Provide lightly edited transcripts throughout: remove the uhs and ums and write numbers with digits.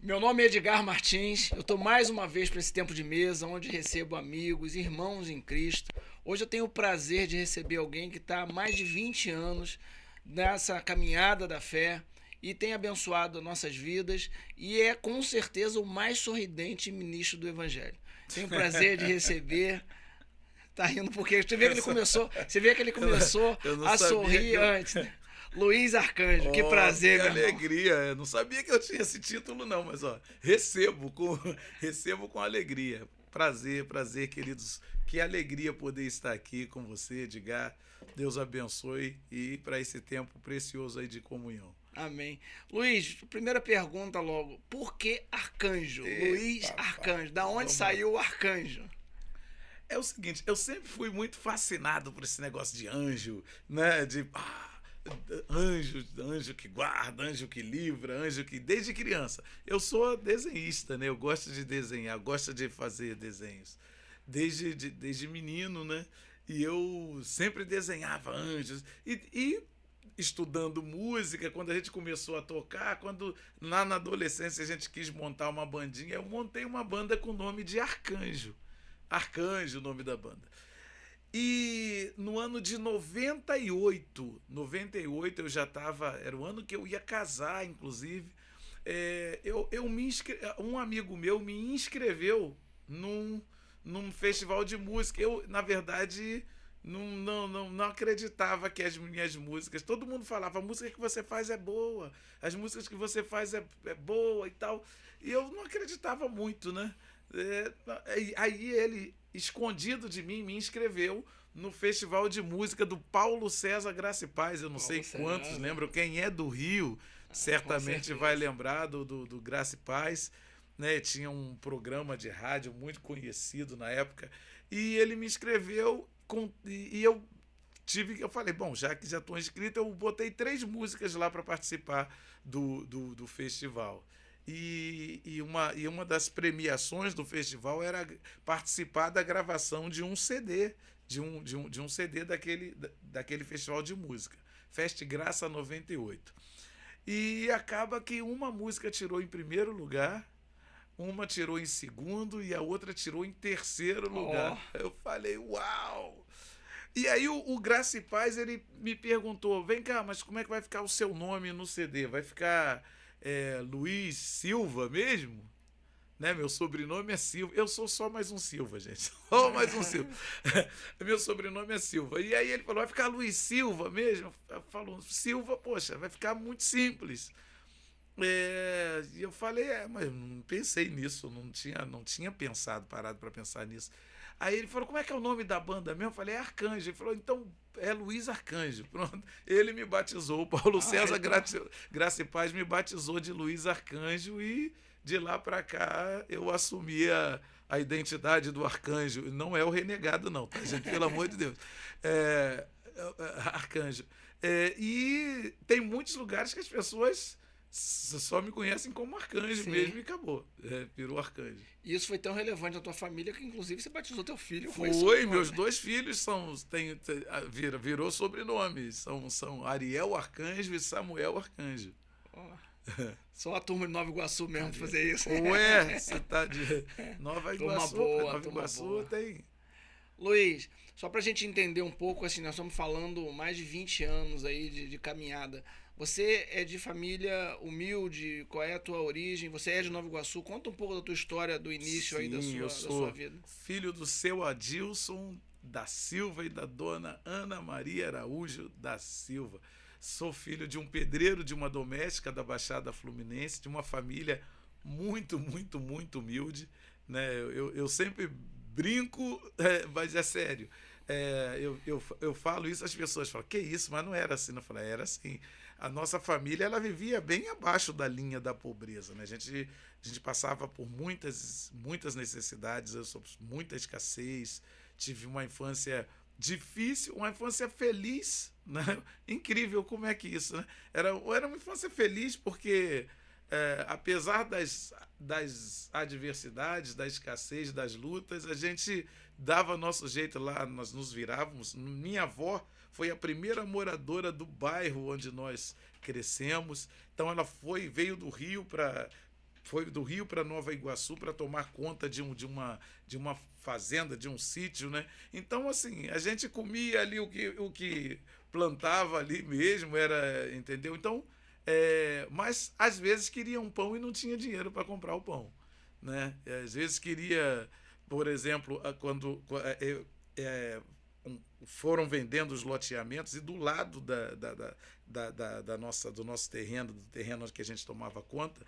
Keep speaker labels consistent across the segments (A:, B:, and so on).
A: Meu nome é Edgar Martins, eu estou mais uma vez para esse tempo de mesa, onde recebo amigos, irmãos em Cristo. Hoje eu tenho o prazer de receber alguém que está há mais de 20 anos nessa caminhada da fé e tem abençoado nossas vidas e é com certeza o mais sorridente ministro do Evangelho. Tenho o prazer de receber. Tá rindo porque
B: Essa-
A: você vê que ele
B: Eu, não
A: começou
B: eu não
A: a
B: sabia que
A: sorrir
B: eu.
A: antes, né? Luiz Arcanjo, que
B: Oh, que
A: prazer, meu irmão.
B: alegria! Eu não sabia que eu tinha esse título, não, mas ó, recebo com alegria. Prazer, prazer, queridos. Que alegria poder estar aqui com você, Edgar. Deus abençoe e para esse tempo precioso aí de comunhão.
A: Amém. Luiz, primeira pergunta logo. Por que Arcanjo? Luiz
B: Epa, pá,
A: Arcanjo. Da onde
B: vamos lá.
A: saiu o Arcanjo?
B: É o seguinte, eu sempre fui muito fascinado por esse negócio de anjo, né? Anjo, anjo que guarda, anjo que livra, anjo que. Desde criança. Eu sou desenhista, né? Eu gosto de desenhar, gosto de fazer desenhos. Desde menino, né? E eu sempre desenhava anjos. E estudando música, quando a gente começou a tocar, quando lá na adolescência a gente quis montar uma bandinha, eu montei uma banda com o nome de Arcanjo. Arcanjo, o nome da banda. E no ano de 98 eu já estava, era o ano que eu ia casar, inclusive. Um amigo meu me inscreveu num festival de música. Eu, na verdade, não acreditava que as minhas músicas. Todo mundo falava, a música que você faz é boa, as músicas que você faz é boa e tal. E eu não acreditava muito, né? Aí ele, escondido de mim, me inscreveu no Festival de Música do Paulo César Graça e Paz. Eu não sei
A: Paulo
B: quantos
A: César.
B: lembram. Quem é do Rio
A: Com
B: certamente vai
A: certeza.
B: lembrar do Graça e Paz. Né? Tinha um programa de rádio muito conhecido na época. E ele me inscreveu e eu falei, bom, já que já estou inscrito, eu botei 3 músicas lá para participar do festival. E uma das premiações do festival era participar da gravação de um CD, de um CD daquele festival de música, Feste Graça 98. E acaba que uma música tirou em primeiro lugar, uma tirou em segundo e a outra tirou em terceiro
A: Ó,
B: lugar. Eu falei, uau! E aí o Graça e Paz, ele me perguntou, vem cá, mas como é que vai ficar o seu nome no CD? Vai ficar Luiz Silva mesmo? Né? Meu sobrenome é Silva. Eu sou só mais um Silva, gente. Só mais um Silva. Meu sobrenome é Silva. E aí ele falou, vai ficar Luiz Silva mesmo? Falou, Silva, poxa, vai ficar muito simples. E eu falei, mas não pensei nisso, não tinha pensado, parado para pensar nisso. Aí ele falou, como é que é o nome da banda mesmo? Eu falei, é Arcanjo. Ele falou, então é Luiz Arcanjo. Pronto. Ele me batizou, o Paulo César
A: então.
B: Graça e Paz me batizou de Luiz Arcanjo e de lá para cá eu assumi a identidade do Arcanjo. Não é o renegado não, tá gente? Pelo amor de Deus. Arcanjo. E tem muitos lugares que as pessoas só me conhecem como Arcanjo
A: Sim.
B: mesmo e acabou. Virou Arcanjo.
A: E isso foi tão relevante na tua família que inclusive você batizou teu filho com esse
B: Foi,
A: sobrenome,
B: meus
A: né?
B: 2 filhos virou sobrenome. São Ariel Arcanjo e Samuel Arcanjo.
A: Ó, só a turma de Nova Iguaçu mesmo de
B: Ariel.
A: fazer isso.
B: Ué, você tá de Nova
A: Turma
B: Iguaçu, para
A: boa,
B: Nova
A: turma
B: Iguaçu
A: boa.
B: tem.
A: Luiz, só pra gente entender um pouco, assim, nós estamos falando mais de 20 anos aí de caminhada. Você é de família humilde? Qual é a tua origem? Você é de Nova Iguaçu? Conta um pouco da tua história, do início aí
B: Sim, eu
A: da sua
B: sou
A: vida.
B: filho do seu Adilson da Silva e da dona Ana Maria Araújo da Silva. Sou filho de um pedreiro de uma doméstica da Baixada Fluminense, de uma família muito, muito, muito humilde. Né? Eu sempre brinco, mas é sério. Eu falo isso, as pessoas falam, que isso, mas não era assim. Eu falo, era assim. A nossa família ela vivia bem abaixo da linha da pobreza. Né? A gente passava por muitas necessidades, muita escassez, tive uma infância difícil, uma infância feliz. Né? Incrível como é que isso. Né? Era uma infância feliz porque apesar das adversidades, da escassez, das lutas, a gente dava nosso jeito lá, nós nos virávamos. Minha avó foi a primeira moradora do bairro onde nós crescemos, então ela veio do Rio foi do Rio para Nova Iguaçu para tomar conta de uma fazenda, de um sítio, né? Então, assim, a gente comia ali o que plantava ali mesmo, era, entendeu? Então, mas às vezes queria um pão e não tinha dinheiro para comprar o pão, né? Às vezes queria, por exemplo, quando foram vendendo os loteamentos e do lado do nosso terreno, do terreno que a gente tomava conta,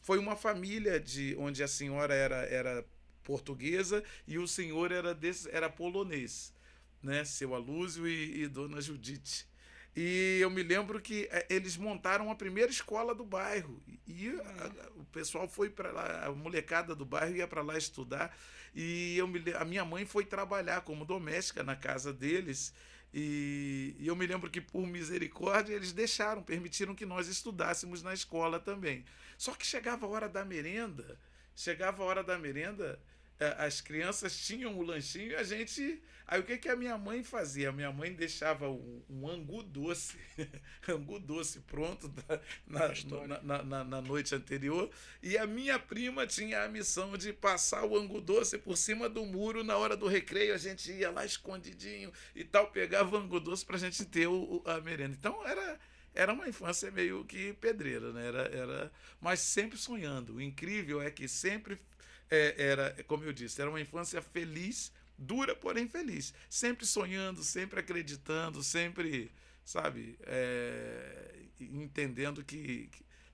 B: foi uma família onde a senhora era portuguesa e o senhor era polonês, né? Seu Alúzio e Dona Judite. E eu me lembro que eles montaram a primeira escola do bairro. E o pessoal foi para lá, a molecada do bairro ia para lá estudar. E a minha mãe foi trabalhar como doméstica na casa deles. E eu me lembro que, por misericórdia, eles permitiram que nós estudássemos na escola também. Só que chegava a hora da merenda, as crianças tinham o lanchinho e a gente. Aí o que a minha mãe fazia? A minha mãe deixava um angu doce, angu doce pronto na noite anterior, e a minha prima tinha a missão de passar o angu doce por cima do muro na hora do recreio. A gente ia lá escondidinho e tal, pegava o angu doce para a gente ter a merenda. Então era uma infância meio que pedreira, né? Mas sempre sonhando. O incrível é que sempre era, como eu disse, era uma infância feliz, dura, porém feliz. Sempre sonhando, sempre acreditando, sempre, sabe, entendendo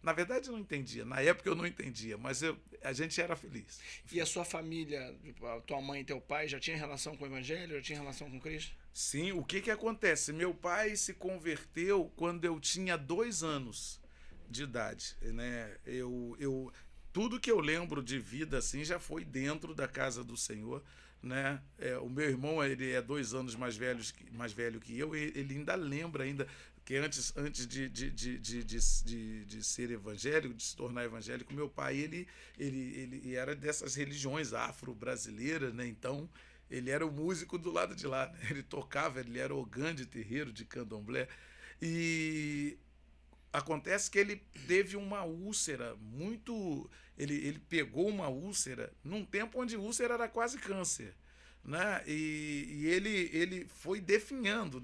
B: na verdade eu não entendia, na época eu não entendia, mas a gente era feliz.
A: E a sua família, a tua mãe e teu pai, já tinha relação com o Evangelho, já tinha relação com Cristo?
B: Sim, o que acontece? Meu pai se converteu quando eu tinha 2 anos de idade, né? Tudo que eu lembro de vida assim já foi dentro da casa do Senhor, né? O meu irmão, ele é 2 anos mais velho que eu, e ele ainda lembra que antes de ser evangélico, de se tornar evangélico, meu pai ele era dessas religiões afro-brasileiras, né? Então ele era o músico do lado de lá, né? Ele tocava, ele era ogã de terreiro, de candomblé. E acontece que ele teve uma úlcera muito. Ele pegou uma úlcera num tempo onde úlcera era quase câncer, né? E ele foi definhando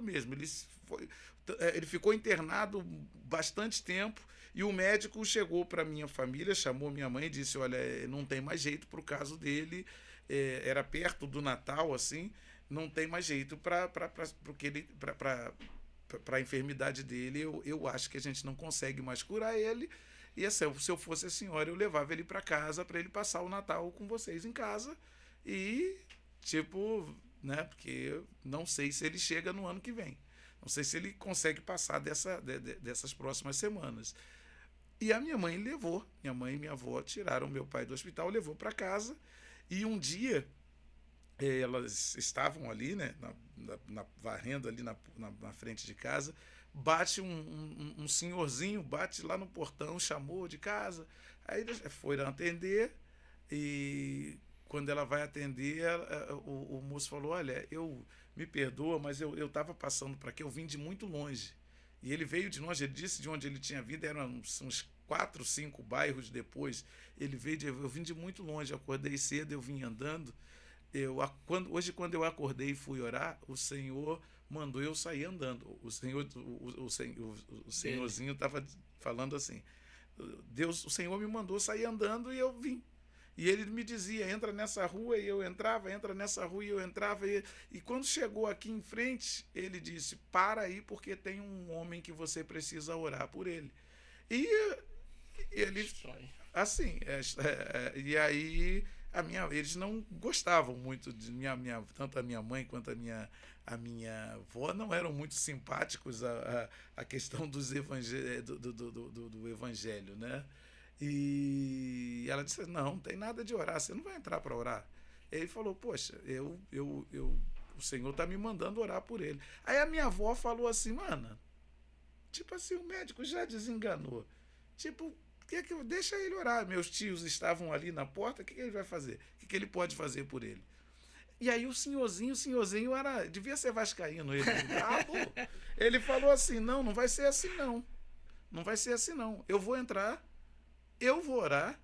B: mesmo. Ele ficou internado bastante tempo. E o médico chegou para minha família, chamou minha mãe e disse: olha, não tem mais jeito para o caso dele. Era perto do Natal, assim, não tem mais jeito para a enfermidade dele. Eu acho que a gente não consegue mais curar ele. E assim, se eu fosse a senhora, eu levava ele para casa para ele passar o Natal com vocês em casa. E, tipo, né? Porque eu não sei se ele chega no ano que vem. Não sei se ele consegue passar dessas próximas semanas. E a minha mãe minha mãe e minha avó tiraram meu pai do hospital, levou para casa. E um dia elas estavam ali, né, varrendo ali na frente de casa, bate um senhorzinho, bate lá no portão, chamou de casa. Aí eles foram atender e quando ela vai atender, o moço falou: olha, me perdoa, mas eu estava passando para aqui, eu vim de muito longe. E ele veio de longe, ele disse de onde ele tinha vindo, eram uns 4, 5 bairros depois. Eu vim de muito longe, acordei cedo, eu vim andando. Hoje, quando eu acordei e fui orar, o Senhor mandou eu sair andando. O senhorzinho estava falando assim: o Senhor me mandou sair andando e eu vim. E ele me dizia: entra nessa rua, e eu entrava, entra nessa rua, e eu entrava. E quando chegou aqui em frente, ele disse: para aí, porque tem um homem que você precisa orar por ele. E ele, assim, e aí eles não gostavam muito de tanto a minha mãe quanto a minha avó não eram muito simpáticos a questão do evangelho, né? E ela disse: não tem nada de orar, você não vai entrar para orar. Ele falou: poxa, o Senhor está me mandando orar por ele. Aí a minha avó falou assim: mano, tipo assim, o médico já desenganou. Tipo, deixa ele orar. Meus tios estavam ali na porta, o que ele vai fazer? O que ele pode fazer por ele? E aí o senhorzinho devia ser vascaíno. Ele falou assim: não vai ser assim não. Não vai ser assim não. Eu vou entrar, eu vou orar,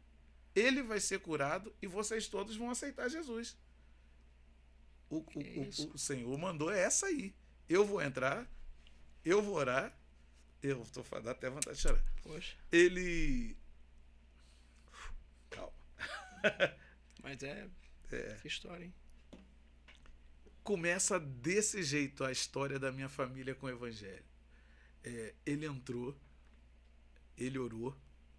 B: ele vai ser curado e vocês todos vão aceitar Jesus. O Senhor mandou essa aí. Eu vou entrar, eu vou orar, eu estou falando até vontade de chorar.
A: Poxa.
B: Ele... Calma.
A: Mas que história, hein?
B: Começa desse jeito a história da minha família com o Evangelho. Ele entrou, ele orou,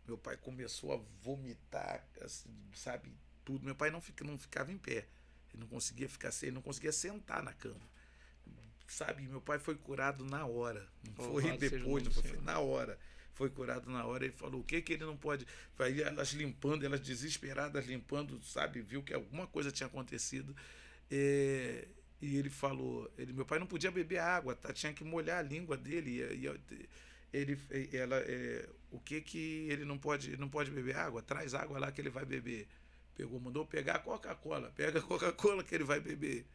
B: meu pai começou a vomitar, assim, sabe, tudo. Meu pai não ficava em pé, ele não conseguia ficar sem, ele não conseguia sentar na cama, sabe? Meu pai foi curado na hora, não foi depois, não foi na hora. Foi curado na hora. Ele falou o que ele não pode. Aí elas limpando, elas desesperadas limpando, sabe? Viu que alguma coisa tinha acontecido. E ele falou, meu pai não podia beber água, tá? Tinha que molhar a língua dele. O que ele não pode beber água? Traz água lá que ele vai beber. Mandou pegar a Coca-Cola. Pega a Coca-Cola que ele vai beber.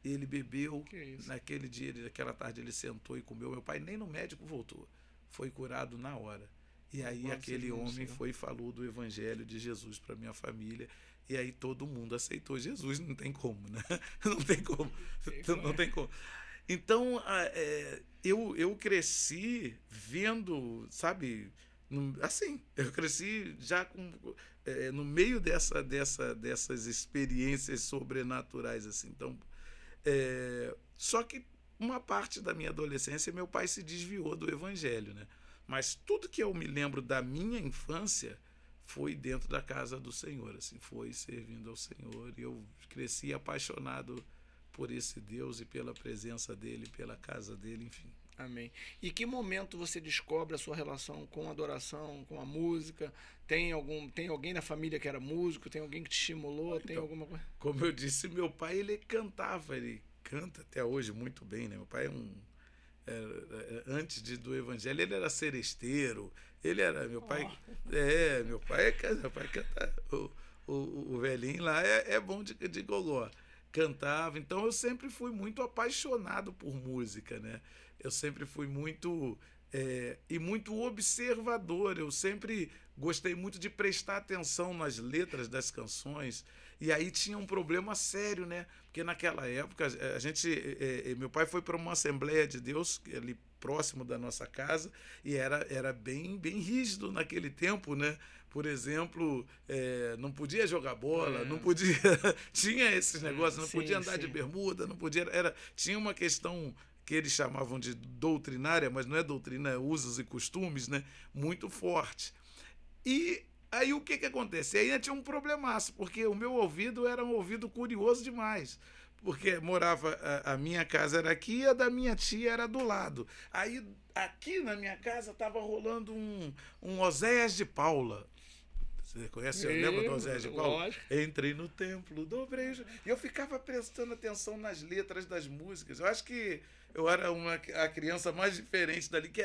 B: Ele bebeu. Naquele dia, naquela tarde, ele sentou e comeu. Meu pai nem no médico voltou. Foi curado na hora. E aí aquele homem foi e falou do Evangelho de Jesus para minha família. E aí todo mundo aceitou Jesus. Não tem como, né? Não tem como. Não tem como. Então, eu cresci vendo, sabe, assim, eu cresci já no meio dessas experiências sobrenaturais, assim. Então, só que uma parte da minha adolescência, meu pai se desviou do Evangelho, né? Mas tudo que eu me lembro da minha infância foi dentro da casa do Senhor, assim, foi servindo ao Senhor. E eu cresci apaixonado por esse Deus e pela presença dele, pela casa dele, enfim.
A: Amém. E que momento você descobre a sua relação com a adoração, com a música? Tem alguém na família que era músico? Tem alguém que te estimulou? Então, tem alguma coisa?
B: Como eu disse, meu pai, ele cantava, ele canta até hoje muito bem, né? Meu pai antes do Evangelho, ele era seresteiro, ele era, meu pai canta, o velhinho lá é bom de gogó, cantava. Então eu sempre fui muito apaixonado por música, né? Eu sempre fui muito muito observador, eu sempre gostei muito de prestar atenção nas letras das canções. E aí tinha um problema sério, né? Porque naquela época meu pai foi para uma Assembleia de Deus ali próximo da nossa casa e era bem rígido naquele tempo, né? Por exemplo, não podia jogar bola, não podia, tinha esses negócios, não podia andar de bermuda, não podia, tinha uma questão que eles chamavam de doutrinária, mas não é doutrina, é usos e costumes, né? Muito forte. E aí o que acontece? Aí tinha um problemaço, porque o meu ouvido era um ouvido curioso demais. Porque a minha casa era aqui e a da minha tia era do lado. Aí aqui na minha casa estava rolando um Oséias de Paula. Você conhece? Lembra do Oséias de Paula?
A: Lógico.
B: Entrei no templo, dobrei. E eu ficava prestando atenção nas letras das músicas. Eu acho que eu era a criança mais diferente dali, que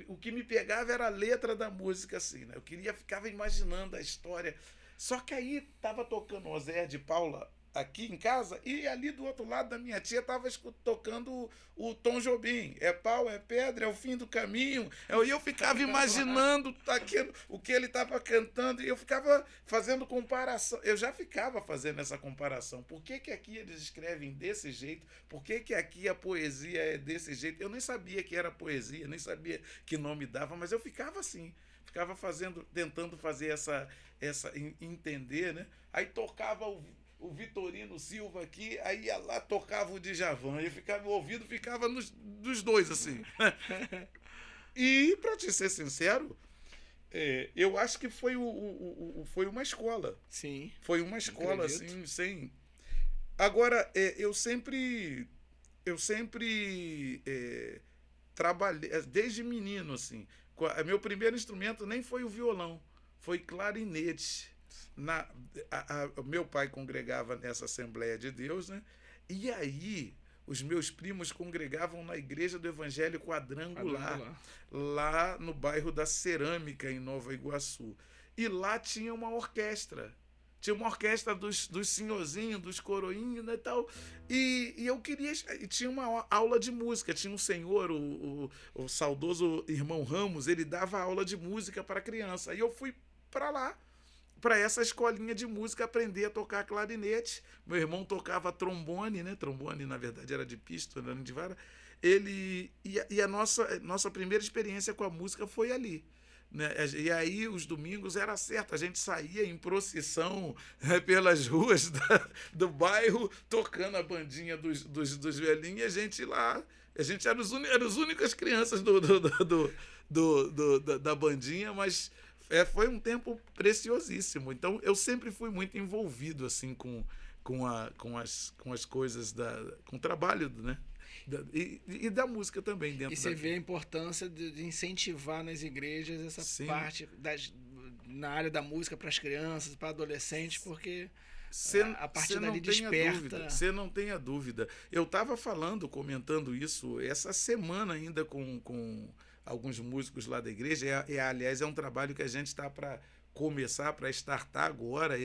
B: o que me pegava era a letra da música, assim, né? Ficava imaginando a história. Só que aí tava tocando Oséias de Paula aqui em casa e ali do outro lado da minha tia estava tocando o Tom Jobim. É pau, é pedra, é o fim do caminho. E eu ficava imaginando o que ele estava cantando e eu ficava fazendo comparação. Eu já ficava fazendo essa comparação. Por que aqui eles escrevem desse jeito? Por que aqui a poesia é desse jeito? Eu nem sabia que era poesia, nem sabia que nome dava, mas eu ficava assim. Ficava tentando fazer entender, né? Aí tocava o Vitorino Silva aqui, aí ia lá, tocava o Djavan, e o ouvido ficava dos dois, assim. E, para te ser sincero, eu acho que foi uma escola.
A: Sim.
B: Foi uma escola, assim, sem... Agora, eu sempre trabalhei, desde menino, assim. Meu primeiro instrumento nem foi o violão, foi clarinete. Meu pai congregava nessa Assembleia de Deus, né? E aí os meus primos congregavam na Igreja do Evangelho Quadrangular, lá no bairro da Cerâmica, em Nova Iguaçu. E lá tinha uma orquestra. tinha uma orquestra dos senhorzinhos, dos coroinhos, né, e tal. E eu queria. E tinha uma aula de música. Tinha um senhor, o saudoso irmão Ramos, ele dava aula de música para criança. E eu fui para lá, para essa escolinha de música, aprender a tocar clarinete. Meu irmão tocava trombone, né? Trombone, na verdade, era de pista, não era de vara. E a nossa primeira experiência com a música foi ali. Né? E aí os domingos era certo, a gente saía em procissão, né, pelas ruas do bairro, tocando a bandinha dos velhinhos, e a gente lá, a gente era as únicas crianças da bandinha, mas foi um tempo preciosíssimo. Então eu sempre fui muito envolvido assim com as coisas com o trabalho, né? E da música também dentro.
A: E você vê a importância de incentivar nas igrejas essa Sim. parte na área da música para as crianças, para adolescentes, porque a partir dali desperta.
B: Você não tenha dúvida. Eu estava comentando isso essa semana ainda com alguns músicos lá da igreja. Aliás, é um trabalho que a gente está para começar, para startar agora,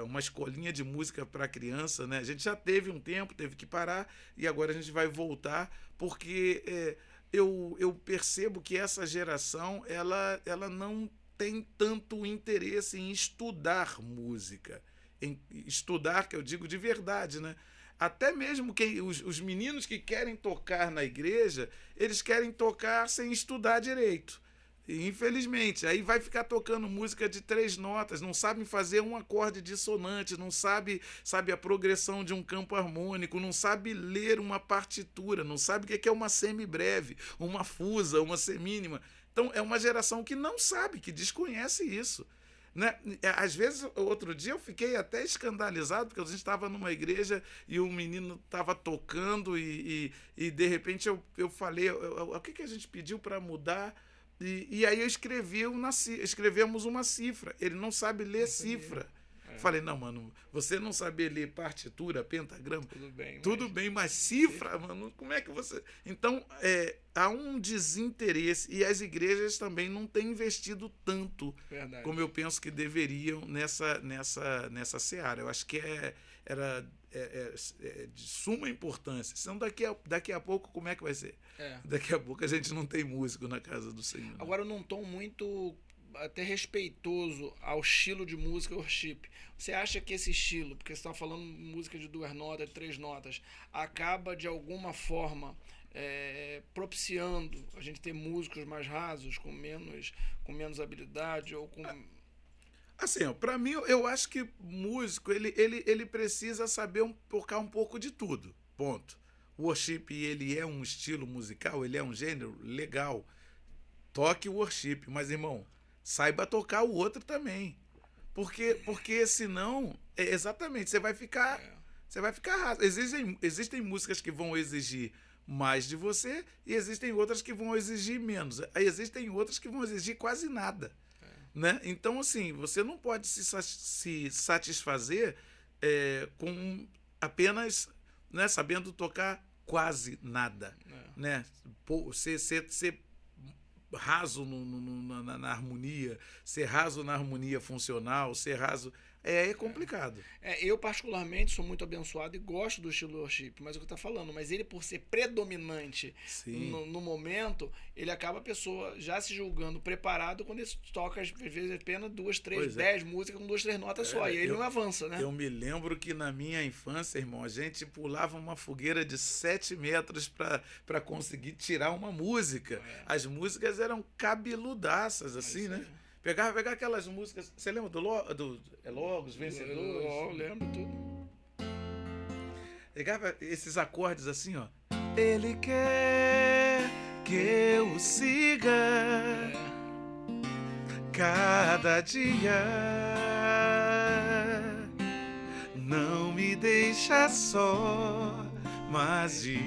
B: uma escolinha de música para criança, né? A gente já teve um tempo, teve que parar, e agora a gente vai voltar, porque eu percebo que essa geração ela não tem tanto interesse em estudar música, em estudar, que eu digo de verdade, né? Até mesmo os meninos que querem tocar na igreja, eles querem tocar sem estudar direito. Infelizmente, aí vai ficar tocando música de 3 notas, não sabe fazer um acorde dissonante, não sabe a progressão de um campo harmônico, não sabe ler uma partitura, não sabe o que é uma semibreve, uma fusa, uma semínima. Então é uma geração que não sabe, que desconhece isso. Né? Às vezes, outro dia eu fiquei até escandalizado, porque a gente estava numa igreja e o menino estava tocando e de repente eu falei, o que a gente pediu para mudar? E aí escrevemos uma cifra. Ele não sabe ler cifra. Falei, não, mano, você não saber ler partitura, pentagrama, tudo bem, mas cifra, mano, como é que você... Então, há um desinteresse, e as igrejas também não têm investido tanto como eu penso que deveriam nessa seara. Eu acho que era de suma importância. Senão daqui a pouco, como é que vai ser? Daqui a pouco a gente não tem músico na casa do Senhor. Né?
A: Agora, num tom muito até respeitoso ao estilo de música worship, você acha que esse estilo, porque você está falando música de 2 notas, de 3 notas, acaba de alguma forma propiciando a gente ter músicos mais rasos, com menos habilidade, ou com...
B: Assim, para mim, eu acho que músico, ele precisa saber tocar um pouco de tudo, ponto. O worship, ele é um estilo musical, ele é um gênero legal. Toque o worship, mas, irmão, saiba tocar o outro também. Porque senão, exatamente, você vai ficar raso. Existem músicas que vão exigir mais de você e existem outras que vão exigir menos. Existem outras que vão exigir quase nada. Né? Então, assim, você não pode se satisfazer com apenas, né, sabendo tocar quase nada. Né? Ser raso na harmonia, ser raso na harmonia funcional, ser raso... É complicado.
A: Eu, particularmente, sou muito abençoado e gosto do estilo worship, mas é o que eu tô falando, mas ele, por ser predominante no momento, ele acaba a pessoa já se julgando preparado quando ele toca, às vezes, apenas 2, 3, 10 músicas com 2, 3 notas só, e aí ele não avança, né?
B: Eu me lembro que na minha infância, irmão, a gente pulava uma fogueira de 7 metros para conseguir tirar uma música. As músicas eram cabeludaças, assim, né? Pegar aquelas músicas. Você lembra do Logos, Vencedores?
A: Eu lembro tudo.
B: Pegava esses acordes assim, ó. Ele quer que eu o siga cada dia. Não me deixa só, mas diz: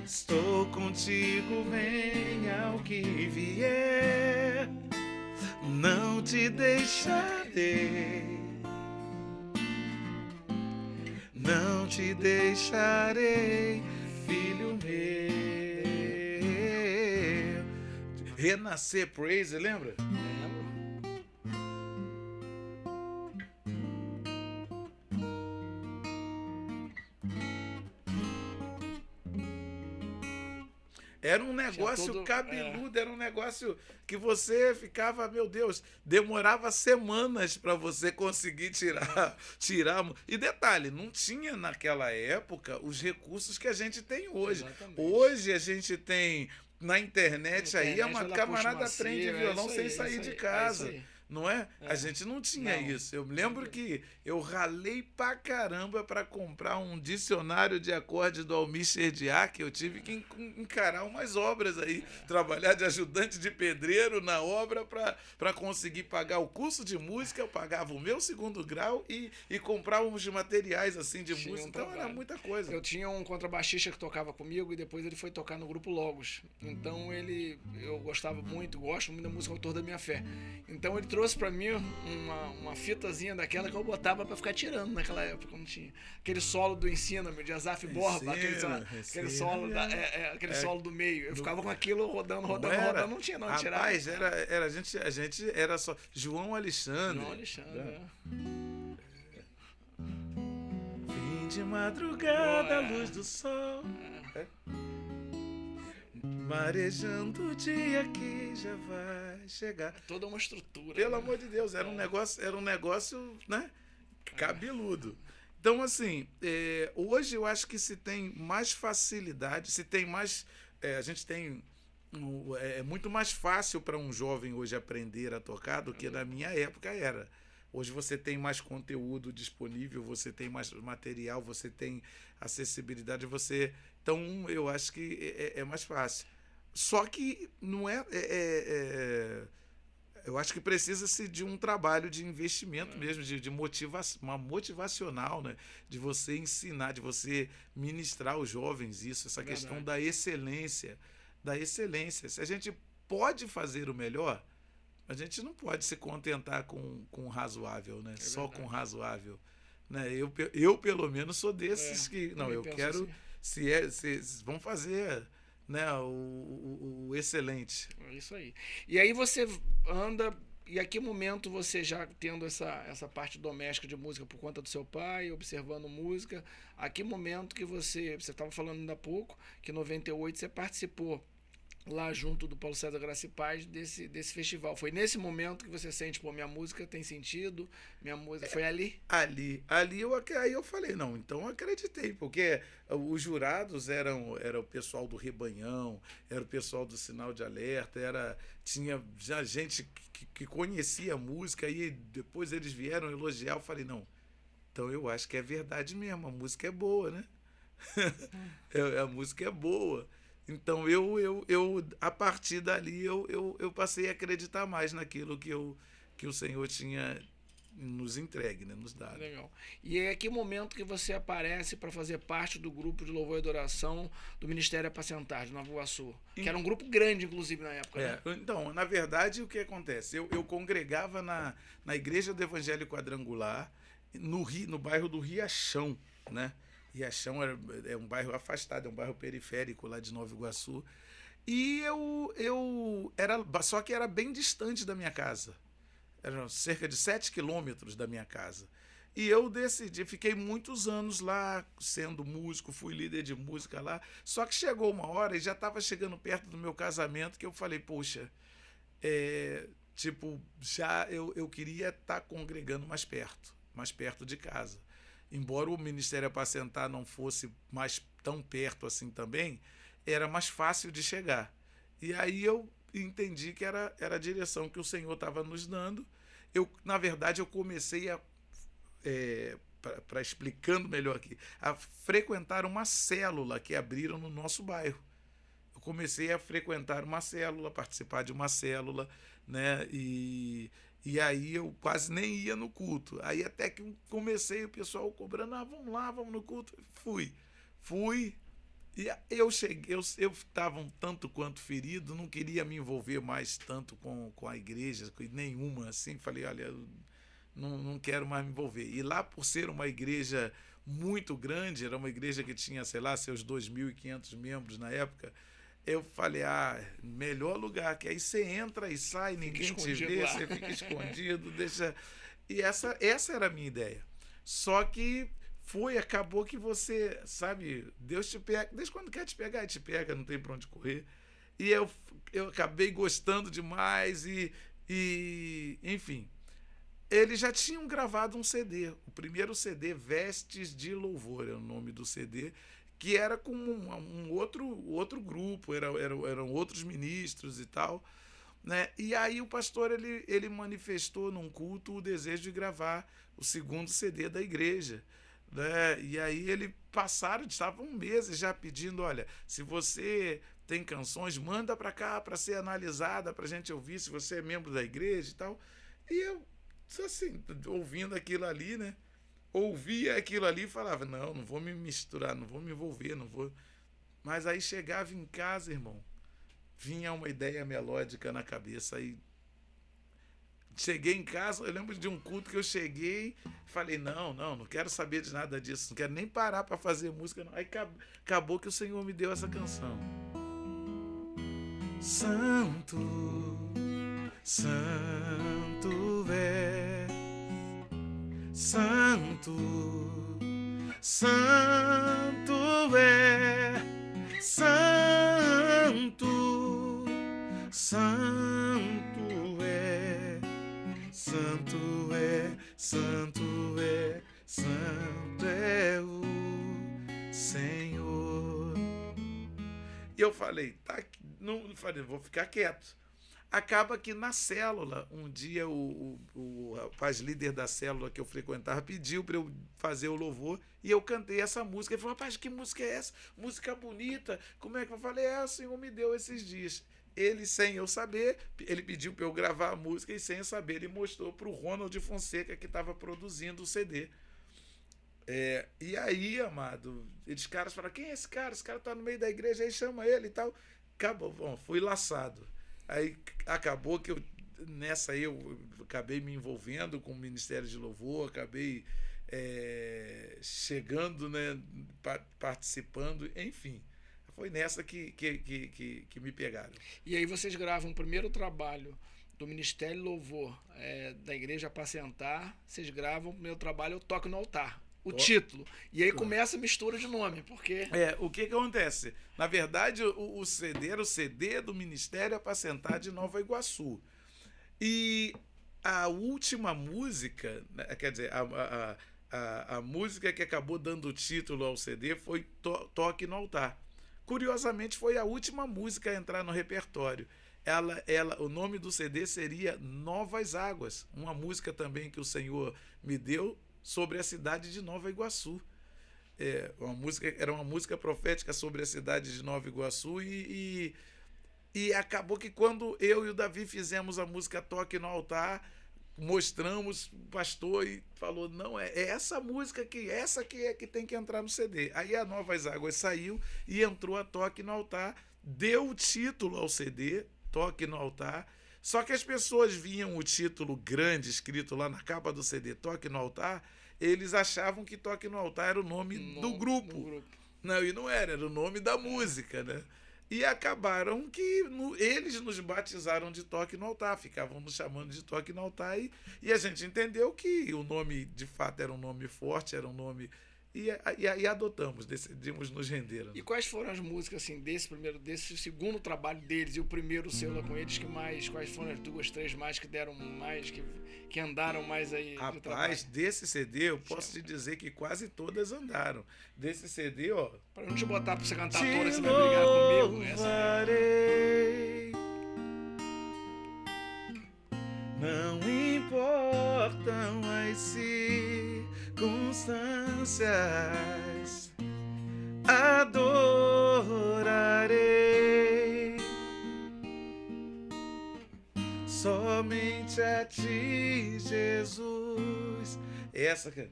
B: estou contigo, venha o que vier, não te deixarei, não te deixarei, filho meu. Renascer Praise, lembra?
A: Lembro.
B: negócio cabeludo, era um negócio que você ficava, meu Deus, demorava semanas para você conseguir tirar. E detalhe, não tinha naquela época os recursos que a gente tem hoje.
A: Exatamente.
B: Hoje a gente tem na internet aí, uma camarada aprende violão sem sair de casa. Não é? A gente não tinha isso. Eu me lembro que eu ralei pra caramba para comprar um dicionário de acordes do Almir Serdiá, que eu tive que encarar umas obras aí, trabalhar de ajudante de pedreiro na obra para conseguir pagar o curso de música. Eu pagava o meu segundo grau e comprava uns materiais assim de música. Então era muita coisa.
A: Eu tinha um contrabaixista que tocava comigo e depois ele foi tocar no grupo Logos. Então eu gosto muito da música Autor da Minha Fé. Então ele trouxe pra mim uma fitazinha daquela que eu botava pra ficar tirando naquela época, não tinha. Aquele solo do Ensina-me, de Asaf Borba, aquele solo do meio. Eu ficava com aquilo rodando, não tinha não,
B: rapaz, a gente era só João Alexandre. Fim de madrugada, luz do sol. Marejando o dia que já vai chegar.
A: Toda uma estrutura.
B: Pelo amor de Deus, era um negócio, né, cabeludo. Então, assim, hoje eu acho que se tem mais facilidade, se tem mais... a gente tem... É muito mais fácil para um jovem hoje aprender a tocar do que na minha época era. Hoje você tem mais conteúdo disponível, você tem mais material, você tem acessibilidade, Então, eu acho que é mais fácil. Só que não eu acho que precisa-se de um trabalho de investimento mesmo, de uma motivacional, né? De você ensinar, de você ministrar aos jovens isso, essa questão da excelência. Se a gente pode fazer o melhor, a gente não pode se contentar com o razoável, né? Só com o razoável. Né? Eu, pelo menos, sou desses que... Não, eu quero... Assim. Vamos fazer, né, o excelente.
A: É isso aí. E aí você anda... E a que momento você já tendo essa parte doméstica de música por conta do seu pai, observando música, a que momento que você estava falando ainda há pouco, que em 98 você participou lá junto do Paulo César Graça e Paz desse festival. Foi nesse momento que você sente, minha música tem sentido, minha música... Foi ali?
B: Aí eu falei, não, então eu acreditei, porque os jurados eram o pessoal do Rebanhão, era o pessoal do Sinal de Alerta, tinha já gente que conhecia a música, e depois eles vieram elogiar, eu falei, não, então eu acho que é verdade mesmo, a música é boa, né? A música é boa. Então, a partir dali, eu passei a acreditar mais naquilo que o Senhor tinha nos entregue, né, nos dado.
A: Legal. E é que momento que você aparece para fazer parte do grupo de louvor e adoração do Ministério Apacentar, de Nova Iguaçu? Que era um grupo grande, inclusive, na época. Né?
B: Então, na verdade, o que acontece? Eu congregava na Igreja do Evangelho Quadrangular, no bairro do Riachão, né? Riachão é um bairro afastado, é um bairro periférico lá de Nova Iguaçu. E só que era bem distante da minha casa. Era cerca de 7 quilômetros da minha casa. E eu fiquei muitos anos lá sendo músico, fui líder de música lá. Só que chegou uma hora e já estava chegando perto do meu casamento que eu falei, poxa, eu queria estar congregando mais perto de casa. Embora o Ministério Apacentar não fosse mais tão perto assim também, era mais fácil de chegar. E aí eu entendi que era a direção que o Senhor estava nos dando. Na verdade, eu comecei para explicando melhor aqui, a frequentar uma célula que abriram no nosso bairro. Eu comecei a frequentar uma célula, participar de uma célula, né? E aí eu quase nem ia no culto. Aí até que comecei o pessoal cobrando, vamos lá, vamos no culto. Fui. E eu cheguei, eu estava um tanto quanto ferido, não queria me envolver mais tanto com a igreja, com nenhuma, assim. Falei, olha, eu não quero mais me envolver. E lá, por ser uma igreja muito grande, era uma igreja que tinha, sei lá, seus 2.500 membros na época, eu falei, melhor lugar, que aí você entra e sai, ninguém te vê, você fica escondido, deixa... E essa era a minha ideia. Só que acabou que você, sabe, Deus te pega, desde quando quer te pegar, ele te pega, não tem pra onde correr. E eu acabei gostando demais enfim. Eles já tinham gravado um CD, o primeiro CD, Vestes de Louvor, é o nome do CD, que era com um outro grupo, eram outros ministros e tal, né? E aí o pastor ele manifestou num culto o desejo de gravar o segundo CD da igreja, né? E aí estavam meses já pedindo, olha, se você tem canções, manda para cá para ser analisada, para a gente ouvir, se você é membro da igreja e tal. E eu, assim, ouvindo aquilo ali, né? Ouvia aquilo ali e falava, não vou me misturar, não vou me envolver, não vou. Mas aí chegava em casa, irmão, vinha uma ideia melódica na cabeça. Aí cheguei em casa, eu lembro de um culto que eu cheguei, falei, não quero saber de nada disso, não quero nem parar para fazer música, não. Aí acabou que o Senhor me deu essa canção. Santo, Santo é, Santo, Santo é, Santo, Santo é, Santo é, Santo é, Santo é o Senhor. E eu falei, tá, não falei, vou ficar quieto. Acaba que na célula, um dia o rapaz líder da célula que eu frequentava pediu para eu fazer o louvor e eu cantei essa música. Ele falou, rapaz, que música é essa? Música bonita. Como é que eu falei? O Senhor me deu esses dias. Ele, sem eu saber, ele pediu para eu gravar a música e sem eu saber, ele mostrou para o Ronald Fonseca que estava produzindo o CD. E aí, amado, eles caras falaram, quem é esse cara? Esse cara tá no meio da igreja, aí chama ele e tal. Acabou, bom, fui laçado. Aí acabou que nessa aí eu acabei me envolvendo com o Ministério de Louvor, acabei chegando, né, participando, enfim. Foi nessa que me pegaram.
A: E aí vocês gravam o primeiro trabalho do Ministério Louvor da Igreja Apacentar, vocês gravam o primeiro trabalho, Eu Toco no Altar. O título. E aí começa a mistura de nome, porque...
B: O que acontece? Na verdade, o CD era o CD do Ministério Apacentar de Nova Iguaçu. E a última música, quer dizer, a música que acabou dando o título ao CD foi Toque no Altar. Curiosamente, foi a última música a entrar no repertório. O nome do CD seria Novas Águas, uma música também que o Senhor me deu sobre a cidade de Nova Iguaçu. Era uma música profética sobre a cidade de Nova Iguaçu e acabou que quando eu e o Davi fizemos a música Toque no Altar, mostramos o pastor e falou, não, é essa música essa que é que tem que entrar no CD. Aí a Novas Águas saiu e entrou a Toque no Altar, deu o título ao CD, Toque no Altar. Só que as pessoas viam o título grande escrito lá na capa do CD, Toque no Altar, eles achavam que Toque no Altar era o nome do grupo. Não, e não era o nome da música, né? E acabaram que eles nos batizaram de Toque no Altar, ficavam nos chamando de Toque no Altar e a gente entendeu que o nome de fato era um nome forte, era um nome... E adotamos, decidimos nos render.
A: E quais foram as músicas assim, desse segundo trabalho deles e o primeiro seu lá com eles, quais foram as 2, 3 mais que deram mais, que andaram mais aí?
B: Rapaz, desse CD eu posso te dizer que quase todas andaram. Desse CD, ó...
A: Pra não te botar pra você cantar toda, você vai brigar comigo.
B: Não importam as circunstâncias, adorarei somente a ti, Jesus. Essa que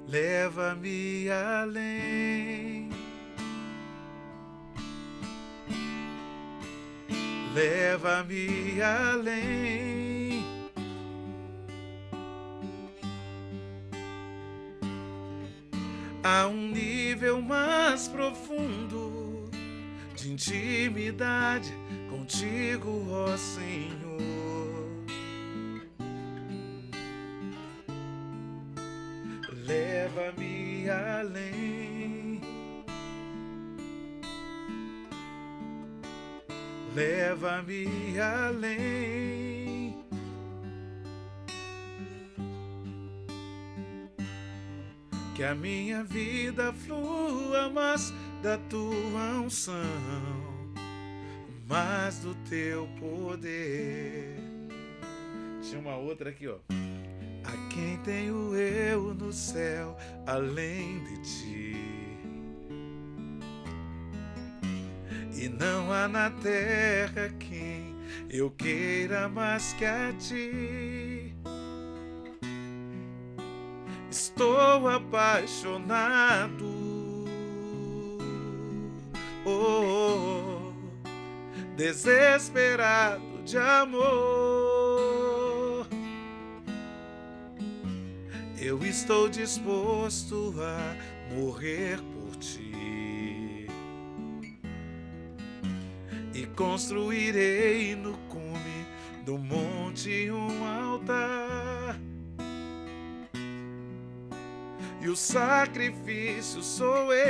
B: leva-me além, leva-me além. A um nível mais profundo de intimidade contigo, ó Senhor. Leva-me além. leva-me além. Que a minha vida flua mais da tua unção, mais do teu poder. Tinha uma outra aqui, ó. A quem tenho eu no céu além de ti? E não há na terra quem eu queira mais que a ti. Estou apaixonado, desesperado de amor. Eu estou disposto a morrer por ti e construirei no cume do monte um altar. E o sacrifício sou eu.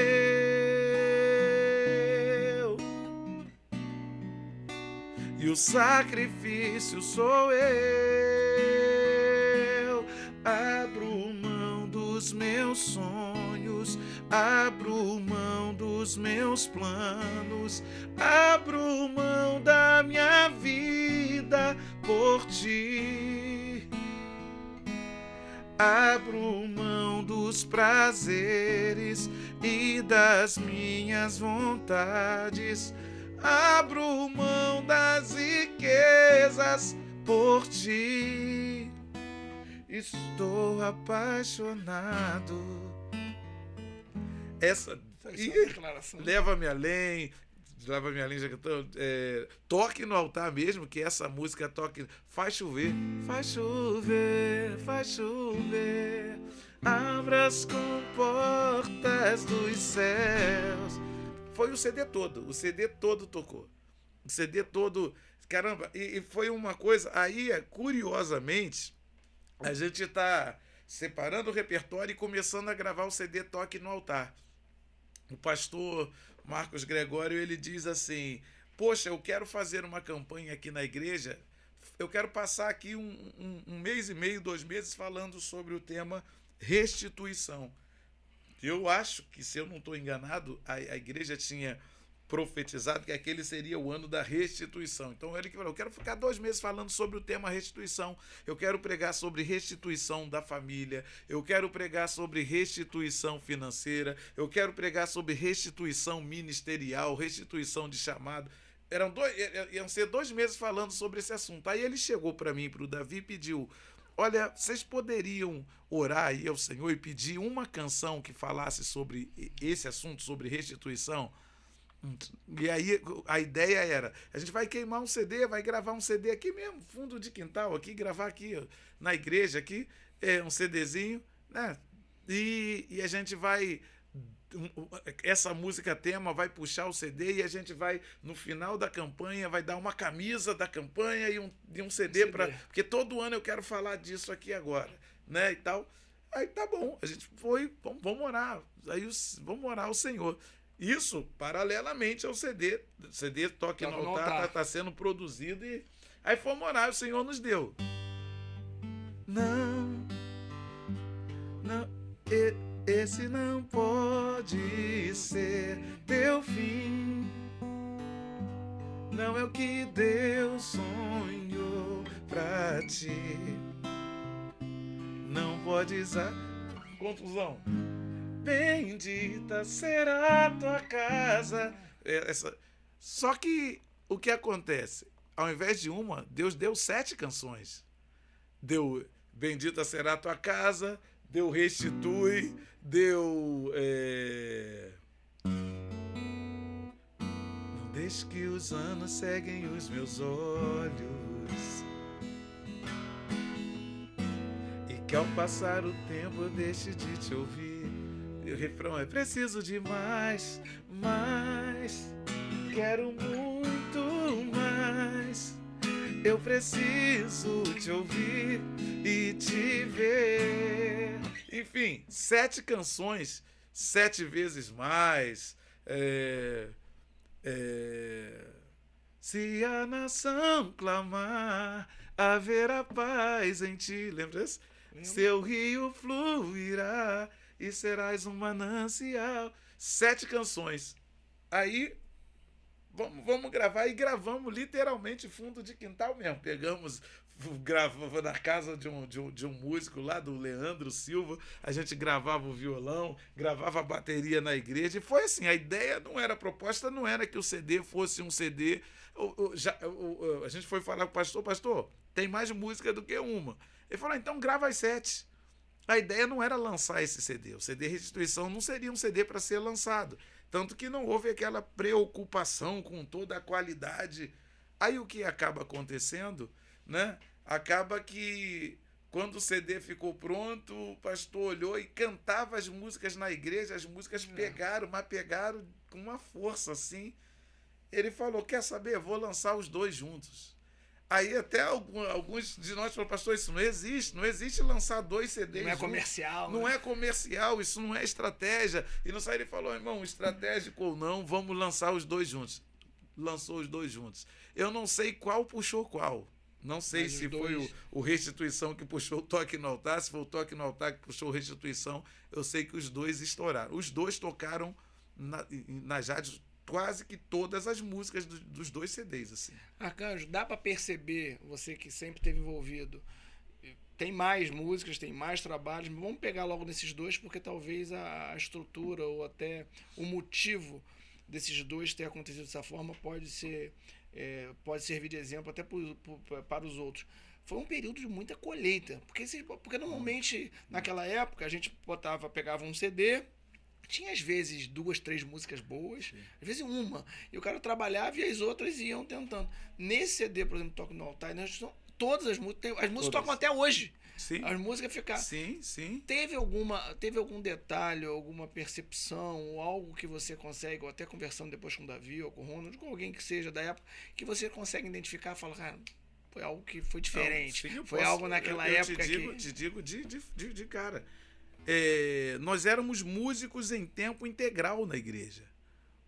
B: E o sacrifício sou eu. Abro mão dos meus sonhos, abro mão dos meus planos, abro mão da minha vida por ti. Abro mão dos prazeres e das minhas vontades, abro mão das riquezas por ti. Estou apaixonado. Essa
A: declaração.
B: Leva-me além. Leva-me além, já que eu tô, toque no altar mesmo, que essa música toque. Faz chover, faz chover, faz chover. Abra as comportas dos céus. Foi o CD todo tocou. O CD todo, caramba, e foi uma coisa. Aí, curiosamente, a gente tá separando o repertório e começando a gravar o CD Toque no Altar. O pastor Marcos Gregório, ele diz assim: poxa, eu quero fazer uma campanha aqui na igreja, eu quero passar aqui um mês e meio, 2 meses falando sobre o tema restituição. Eu acho que, se eu não estou enganado, a igreja tinha profetizado que aquele seria o ano da restituição. Então ele falou: eu quero ficar 2 meses falando sobre o tema restituição, eu quero pregar sobre restituição da família, eu quero pregar sobre restituição financeira, eu quero pregar sobre restituição ministerial, restituição de chamado. Iam ser 2 meses falando sobre esse assunto. Aí ele chegou para mim, para o Davi, e pediu: olha, vocês poderiam orar aí ao Senhor e pedir uma canção que falasse sobre esse assunto, sobre restituição? E aí a ideia era: a gente vai queimar um CD, vai gravar um CD aqui mesmo, fundo de quintal, aqui, gravar aqui na igreja, aqui, um CDzinho, né? E a gente vai, essa música tema vai puxar o CD, e a gente vai, no final da campanha, vai dar uma camisa da campanha e um CD, porque todo ano eu quero falar disso aqui agora, né, e tal. Aí tá bom, a gente foi, vamos orar, aí vamos orar ao Senhor. Isso paralelamente ao CD. O CD Toque no Altar está sendo produzido, e aí fomos orar, o Senhor nos deu. Não, esse não pode ser teu fim. Não é o que Deus sonhou pra ti. Não podes confusão. Bendita será a tua casa. Só que o que acontece? Ao invés de uma, Deus deu 7 canções. Deu Bendita será a tua casa, deu Restitui, deu Não deixe que os anos seguem os meus olhos, e que ao passar o tempo eu deixe de te ouvir. E o refrão é: preciso de mais, quero muito mais. Eu preciso te ouvir e te ver. Enfim, 7 canções, 7 vezes mais. Se a nação clamar, haverá paz em ti. Lembra desse? Seu rio fluirá e serás um manancial. 7 canções. Aí, vamos gravar. E gravamos literalmente fundo de quintal mesmo. Pegamos, gravava na casa de um músico lá, do Leandro Silva. A gente gravava o violão, gravava a bateria na igreja. E foi assim, a ideia não era, a proposta não era que o CD fosse um CD. A gente foi falar com o pastor, tem mais música do que uma. Ele falou, então grava as 7. A ideia não era lançar esse CD. O CD Restituição não seria um CD para ser lançado. Tanto que não houve aquela preocupação com toda a qualidade. Aí o que acaba acontecendo, né? Acaba que quando o CD ficou pronto, o pastor olhou e cantava as músicas na igreja, as músicas pegaram, mas pegaram com uma força assim. Ele falou, quer saber? Vou lançar os 2 juntos. Aí até alguns de nós falaram, pastor, isso não existe. Não existe lançar 2 CDs.
A: Não é comercial.
B: Não é comercial, isso não é estratégia. E não sai, ele falou, irmão, estratégico ou não, vamos lançar os 2 juntos. Lançou os 2 juntos. Eu não sei qual puxou qual. Não sei se foi o Restituição que puxou o Toque no Altar, se foi o Toque no Altar que puxou o Restituição. Eu sei que os 2 estouraram. Os 2 tocaram nas rádios quase que todas as músicas dos 2 CDs, assim.
A: Arcanjo, dá para perceber, você que sempre esteve envolvido, tem mais músicas, tem mais trabalhos, mas vamos pegar logo nesses 2, porque talvez a estrutura ou até o motivo desses 2 ter acontecido dessa forma pode servir de exemplo até para os outros. Foi um período de muita colheita, porque normalmente naquela época a gente pegava um CD, tinha às vezes 2, 3 músicas boas, sim, às vezes uma, e o cara trabalhava e as outras iam tentando. Nesse CD, por exemplo, Toque no Altar, todas as músicas tocam até hoje.
B: Sim.
A: As músicas ficaram.
B: Sim, sim.
A: Teve algum detalhe, alguma percepção, ou algo que você consegue, ou até conversando depois com o Davi ou com o Ronald, com alguém que seja da época, que você consegue identificar e falar, cara, foi algo que foi diferente.
B: Não, sim,
A: foi algo naquela época que...
B: Te digo de cara. Nós éramos músicos em tempo integral na igreja.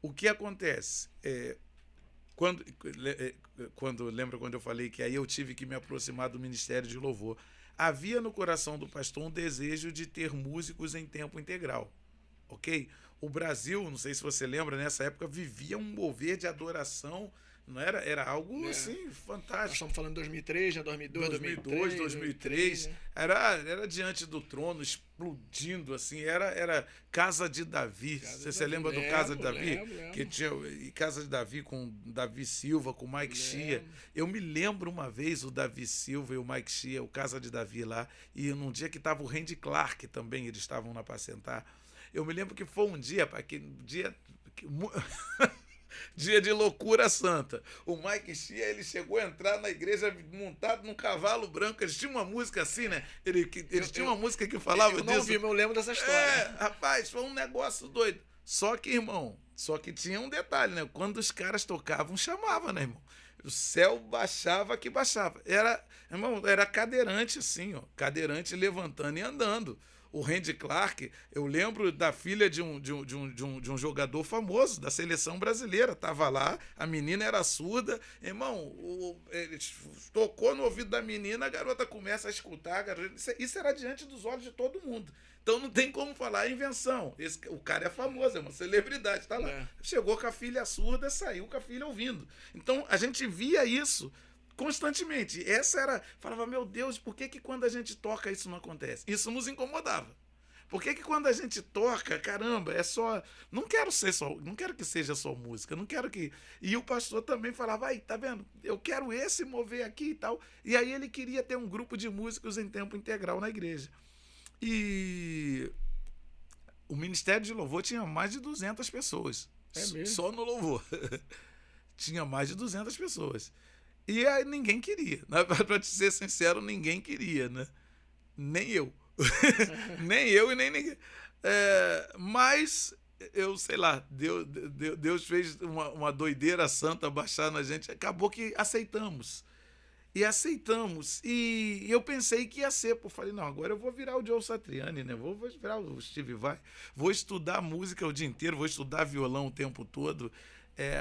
B: O que acontece? Lembra quando eu falei que aí eu tive que me aproximar do Ministério de Louvor? Havia no coração do pastor um desejo de ter músicos em tempo integral, ok? O Brasil, não sei se você lembra, nessa época vivia um mover de adoração. Não era algo assim fantástico. Nós
A: estamos falando de 2003, né?
B: 2003. Né? Era diante do trono, explodindo assim. Era Casa de Davi. Você lembra do Casa de Davi?
A: Lembro.
B: Que tinha Casa de Davi com Davi Silva, com Mike Shea. Eu me lembro uma vez o Davi Silva e o Mike Shea, o Casa de Davi lá, e num dia que estava o Randy Clark também, eles estavam na Apacentar. Eu me lembro que foi um dia, dia de loucura santa. O Mike Shea, ele chegou a entrar na igreja montado num cavalo branco. Eles tinham uma música assim, né? Eles tinham uma música que falava disso. Eu não
A: ouvi, mas eu lembro dessa história.
B: Rapaz, foi um negócio doido. Só que, irmão, tinha um detalhe, né? Quando os caras tocavam, chamava, né, irmão? O céu baixava que baixava. Era cadeirante assim, ó. Cadeirante levantando e andando. O Randy Clark, eu lembro da filha de um jogador famoso da seleção brasileira. Estava lá, a menina era surda. Irmão, ele tocou no ouvido da menina, a garota começa a escutar. Isso era diante dos olhos de todo mundo. Então não tem como falar, é invenção. O cara é famoso, é uma celebridade, tá lá. Chegou com a filha surda, saiu com a filha ouvindo. Então a gente via isso constantemente. Falava, meu Deus, por que quando a gente toca isso não acontece? Isso nos incomodava. Por que quando a gente toca, caramba, não quero que seja só música, não quero que... E o pastor também falava, tá vendo? Eu quero esse mover aqui e tal. E aí ele queria ter um grupo de músicos em tempo integral na igreja. E o Ministério de Louvor tinha mais de 200 pessoas. Só no louvor. Tinha mais de 200 pessoas. E aí ninguém queria. Para te ser sincero, ninguém queria, né? Nem eu. Nem eu e nem ninguém. Mas, eu sei lá, Deus fez uma doideira santa baixar na gente. Acabou que aceitamos. E eu pensei que ia ser. Falei, não, agora eu vou virar o Joe Satriani, né? Vou virar o Steve Vai. Vou estudar música o dia inteiro, vou estudar violão o tempo todo.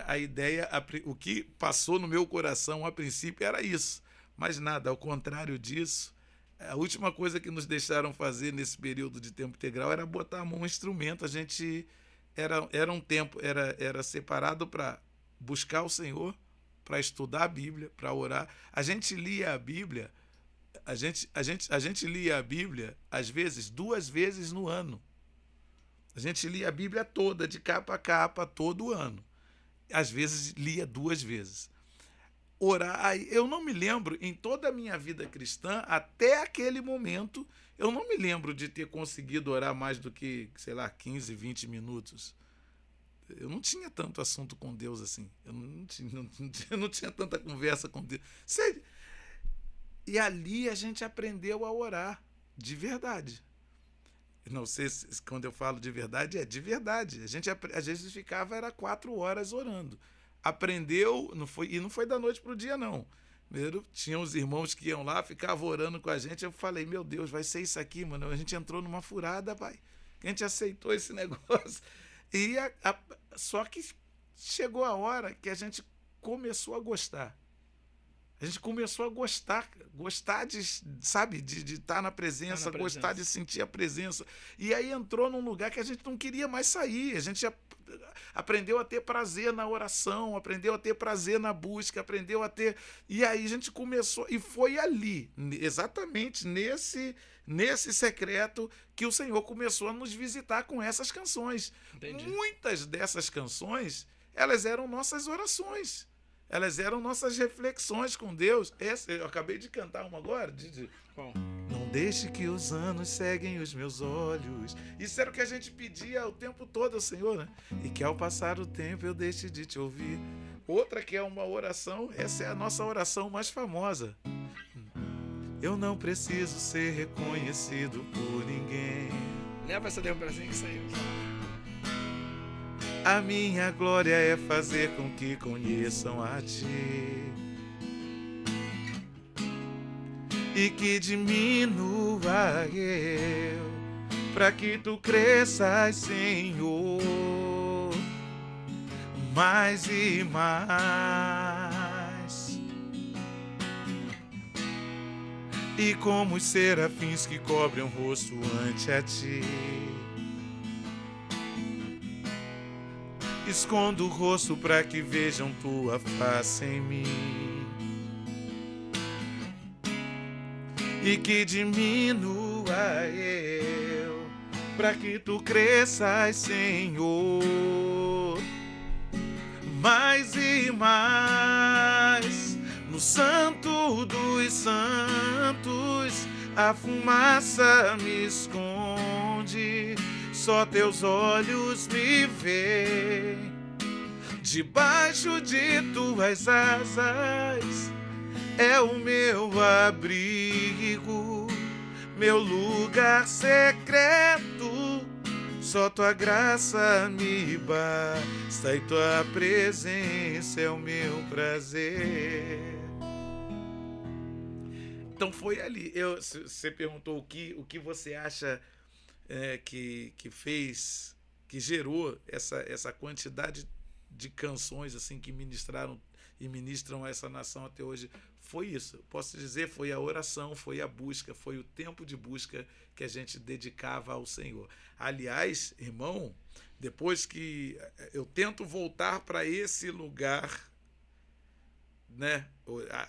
B: a ideia, o que passou no meu coração a princípio era isso. Mas nada, ao contrário disso, a última coisa que nos deixaram fazer nesse período de tempo integral era botar a mão no instrumento. A gente era um tempo, era separado para buscar o Senhor, para estudar a Bíblia, para orar. A gente lia a Bíblia, a gente lia a Bíblia, às vezes, 2 vezes no ano. A gente lia a Bíblia toda, de capa a capa, todo ano. Às vezes lia 2 vezes. Orar, eu não me lembro, em toda a minha vida cristã, até aquele momento, eu não me lembro de ter conseguido orar mais do que, sei lá, 15, 20 minutos. Eu não tinha tanto assunto com Deus assim. Eu não tinha tanta conversa com Deus. Sério. E ali a gente aprendeu a orar, de verdade. Não sei se quando eu falo de verdade, é de verdade. A gente às vezes ficava, era 4 horas orando. Aprendeu, e não foi da noite para o dia, não. Primeiro, tinha os irmãos que iam lá, ficavam orando com a gente. Eu falei, meu Deus, vai ser isso aqui, mano. A gente entrou numa furada, pai. A gente aceitou esse negócio. E só que chegou a hora que a gente começou a gostar. A gente começou a gostar de, sabe, de estar na presença, gostar de sentir a presença. E aí entrou num lugar que a gente não queria mais sair. A gente aprendeu a ter prazer na oração, aprendeu a ter prazer na busca, aprendeu a ter... E aí a gente começou, e foi ali, exatamente nesse secreto, que o Senhor começou a nos visitar com essas canções. Entendi. Muitas dessas canções, elas eram nossas orações. Elas eram nossas reflexões com Deus. Eu acabei de cantar uma agora.
A: Bom.
B: Não deixe que os anos ceguem os meus olhos. Isso era o que a gente pedia o tempo todo ao Senhor, né? E que ao passar o tempo eu deixe de te ouvir. Outra que é uma oração, essa é a nossa oração mais famosa. Eu não preciso ser reconhecido por ninguém.
A: Leva essa lembrancinha que saiu.
B: A minha glória é fazer com que conheçam a Ti e que diminua eu, para que Tu cresças, Senhor, mais e mais. E como os serafins que cobrem o rosto ante a Ti, escondo o rosto para que vejam Tua face em mim e que diminua eu, para que Tu cresças, Senhor, mais e mais. No Santo dos Santos a fumaça me esconde, só Teus olhos me veem. Debaixo de Tuas asas é o meu abrigo, meu lugar secreto. Só Tua graça me basta e Tua presença é o meu prazer. Então foi ali. Você perguntou o que você acha que fez, que gerou essa quantidade de canções assim que ministraram e ministram a essa nação até hoje. Foi isso. Posso dizer, foi a oração, foi a busca, foi o tempo de busca que a gente dedicava ao Senhor. Aliás, irmão, depois que eu tento voltar para esse lugar, né?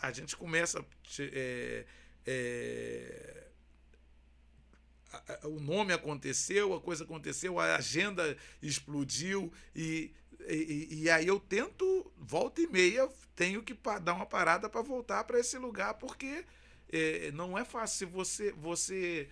B: A gente começa o nome aconteceu, a coisa aconteceu, a agenda explodiu e aí eu tento, volta e meia, tenho que dar uma parada para voltar para esse lugar, porque não é fácil. Você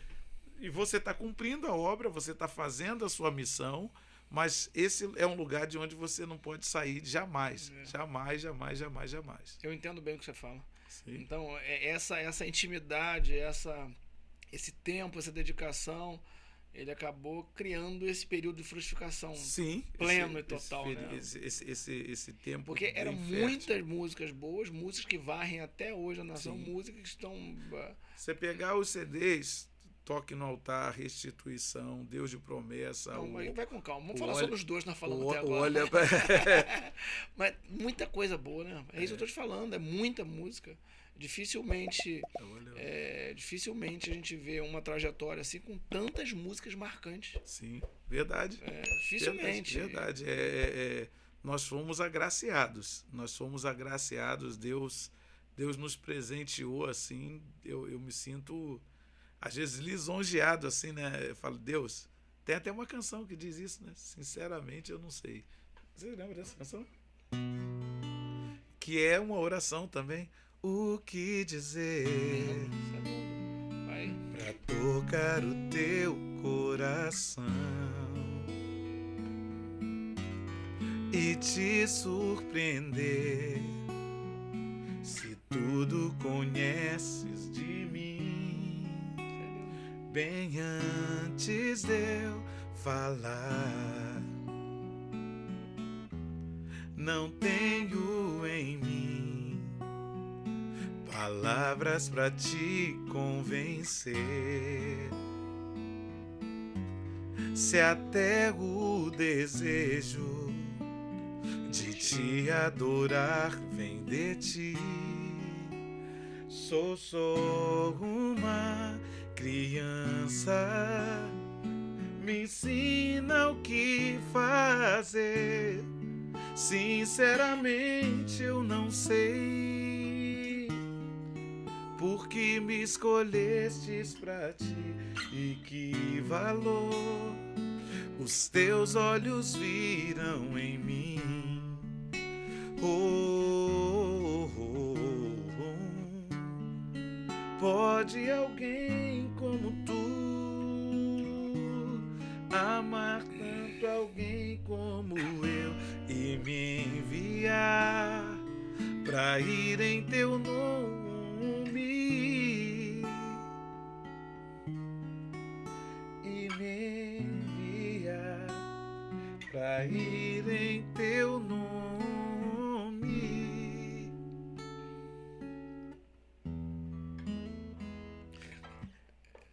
B: está cumprindo a obra, você está fazendo a sua missão, mas esse é um lugar de onde você não pode sair jamais. Jamais, jamais, jamais, jamais.
A: Eu entendo bem o que você fala.
B: Sim.
A: Então, essa intimidade, esse tempo, essa dedicação, ele acabou criando esse período de frutificação.
B: Sim,
A: pleno e total, né?
B: Esse tempo.
A: Porque eram muitas músicas boas, músicas que varrem até hoje a nação, músicas que estão...
B: Você pegar os CDs, Toque no Altar, Restituição, Deus de Promessa.
A: Não, mas vai com calma. Vamos falar só dos dois que nós falamos até agora.
B: Olha...
A: Mas muita coisa boa, né? É isso que eu tô te falando, é muita música. Dificilmente a gente vê uma trajetória assim com tantas músicas marcantes.
B: Sim, verdade.
A: Dificilmente.
B: Verdade. Nós fomos agraciados. Deus nos presenteou assim. Eu me sinto, às vezes, lisonjeado, assim, né? Eu falo, Deus, tem até uma canção que diz isso, né? Sinceramente, eu não sei. Você lembra dessa canção? Que é uma oração também. O que dizer pra tocar o teu coração e te surpreender, se tudo conheces de mim, bem antes de eu falar, não tenho em mim palavras pra te convencer, se até o desejo de te adorar vem de ti. Sou só uma criança, me ensina o que fazer. Sinceramente eu não sei porque me escolhestes pra ti e que valor os teus olhos viram em mim. Pode alguém como tu amar tanto alguém como eu e me enviar pra ir em teu nome e me enviar pra ir em teu nome?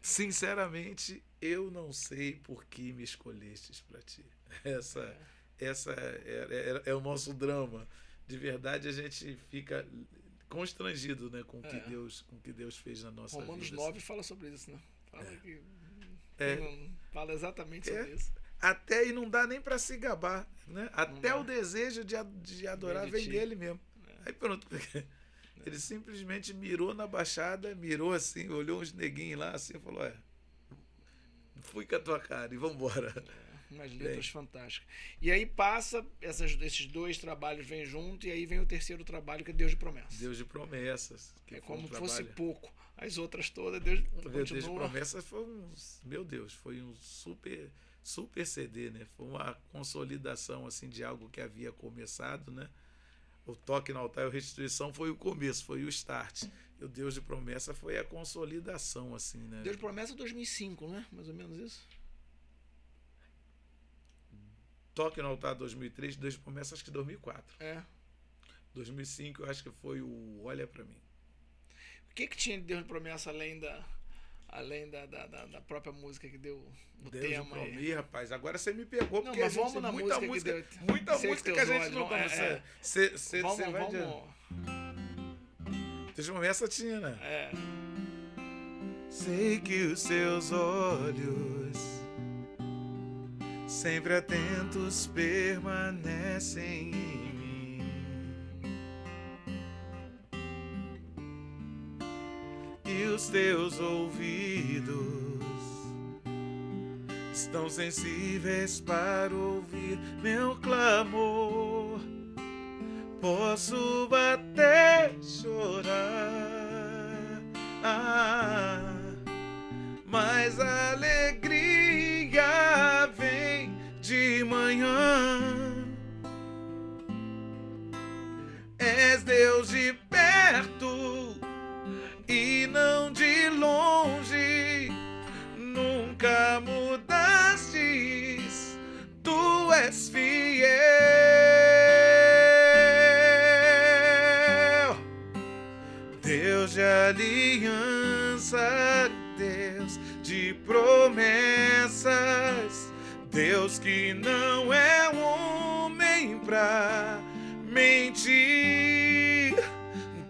B: Sinceramente, eu não sei por que me escolhestes para ti. Essa é o nosso drama. De verdade, a gente fica constrangido, né, com o que Deus fez na nossa
A: Romanos
B: vida.
A: 9 fala sobre isso, né? Fala exatamente sobre isso.
B: Até e não dá nem para se gabar, né? Até o desejo de adorar vem dele mesmo. Aí pronto. Ele simplesmente mirou na Baixada, mirou assim, olhou uns neguinhos lá assim e falou, fui com a tua cara e vambora.
A: Umas letras fantásticas. E aí passa, esses dois trabalhos vêm junto e aí vem o terceiro trabalho que é Deus de Promessas.
B: Deus de Promessas.
A: É como se fosse pouco. As outras todas, Deus continua.
B: Deus de Promessas foi foi um super CD, né? Foi uma consolidação assim de algo que havia começado, né? O Toque no Altar e a Restituição foi o começo, foi o start. E o Deus de Promessa foi a consolidação, assim, né?
A: Deus de Promessa 2005, né? Mais ou menos isso.
B: Toque no Altar 2003, Deus de Promessa acho que 2004. 2005 eu acho que foi o Olha Pra Mim.
A: O que tinha de Deus de Promessa além da própria música que deu o
B: Deus
A: tema
B: de Promessa, rapaz, agora você me pegou, porque
A: mas vamos na
B: muita
A: música
B: que a gente não conhece. Você vai
A: vamos.
B: Deus de Promessa tinha, né? Sei que os seus olhos sempre atentos permanecem em mim, e os teus ouvidos estão sensíveis para ouvir meu clamor. Posso até chorar, mas a alegria vem de manhã. És Deus de perto e não de longe, nunca mudastes, tu és fiel. aliança, Deus de promessas, Deus que não é homem pra mentir.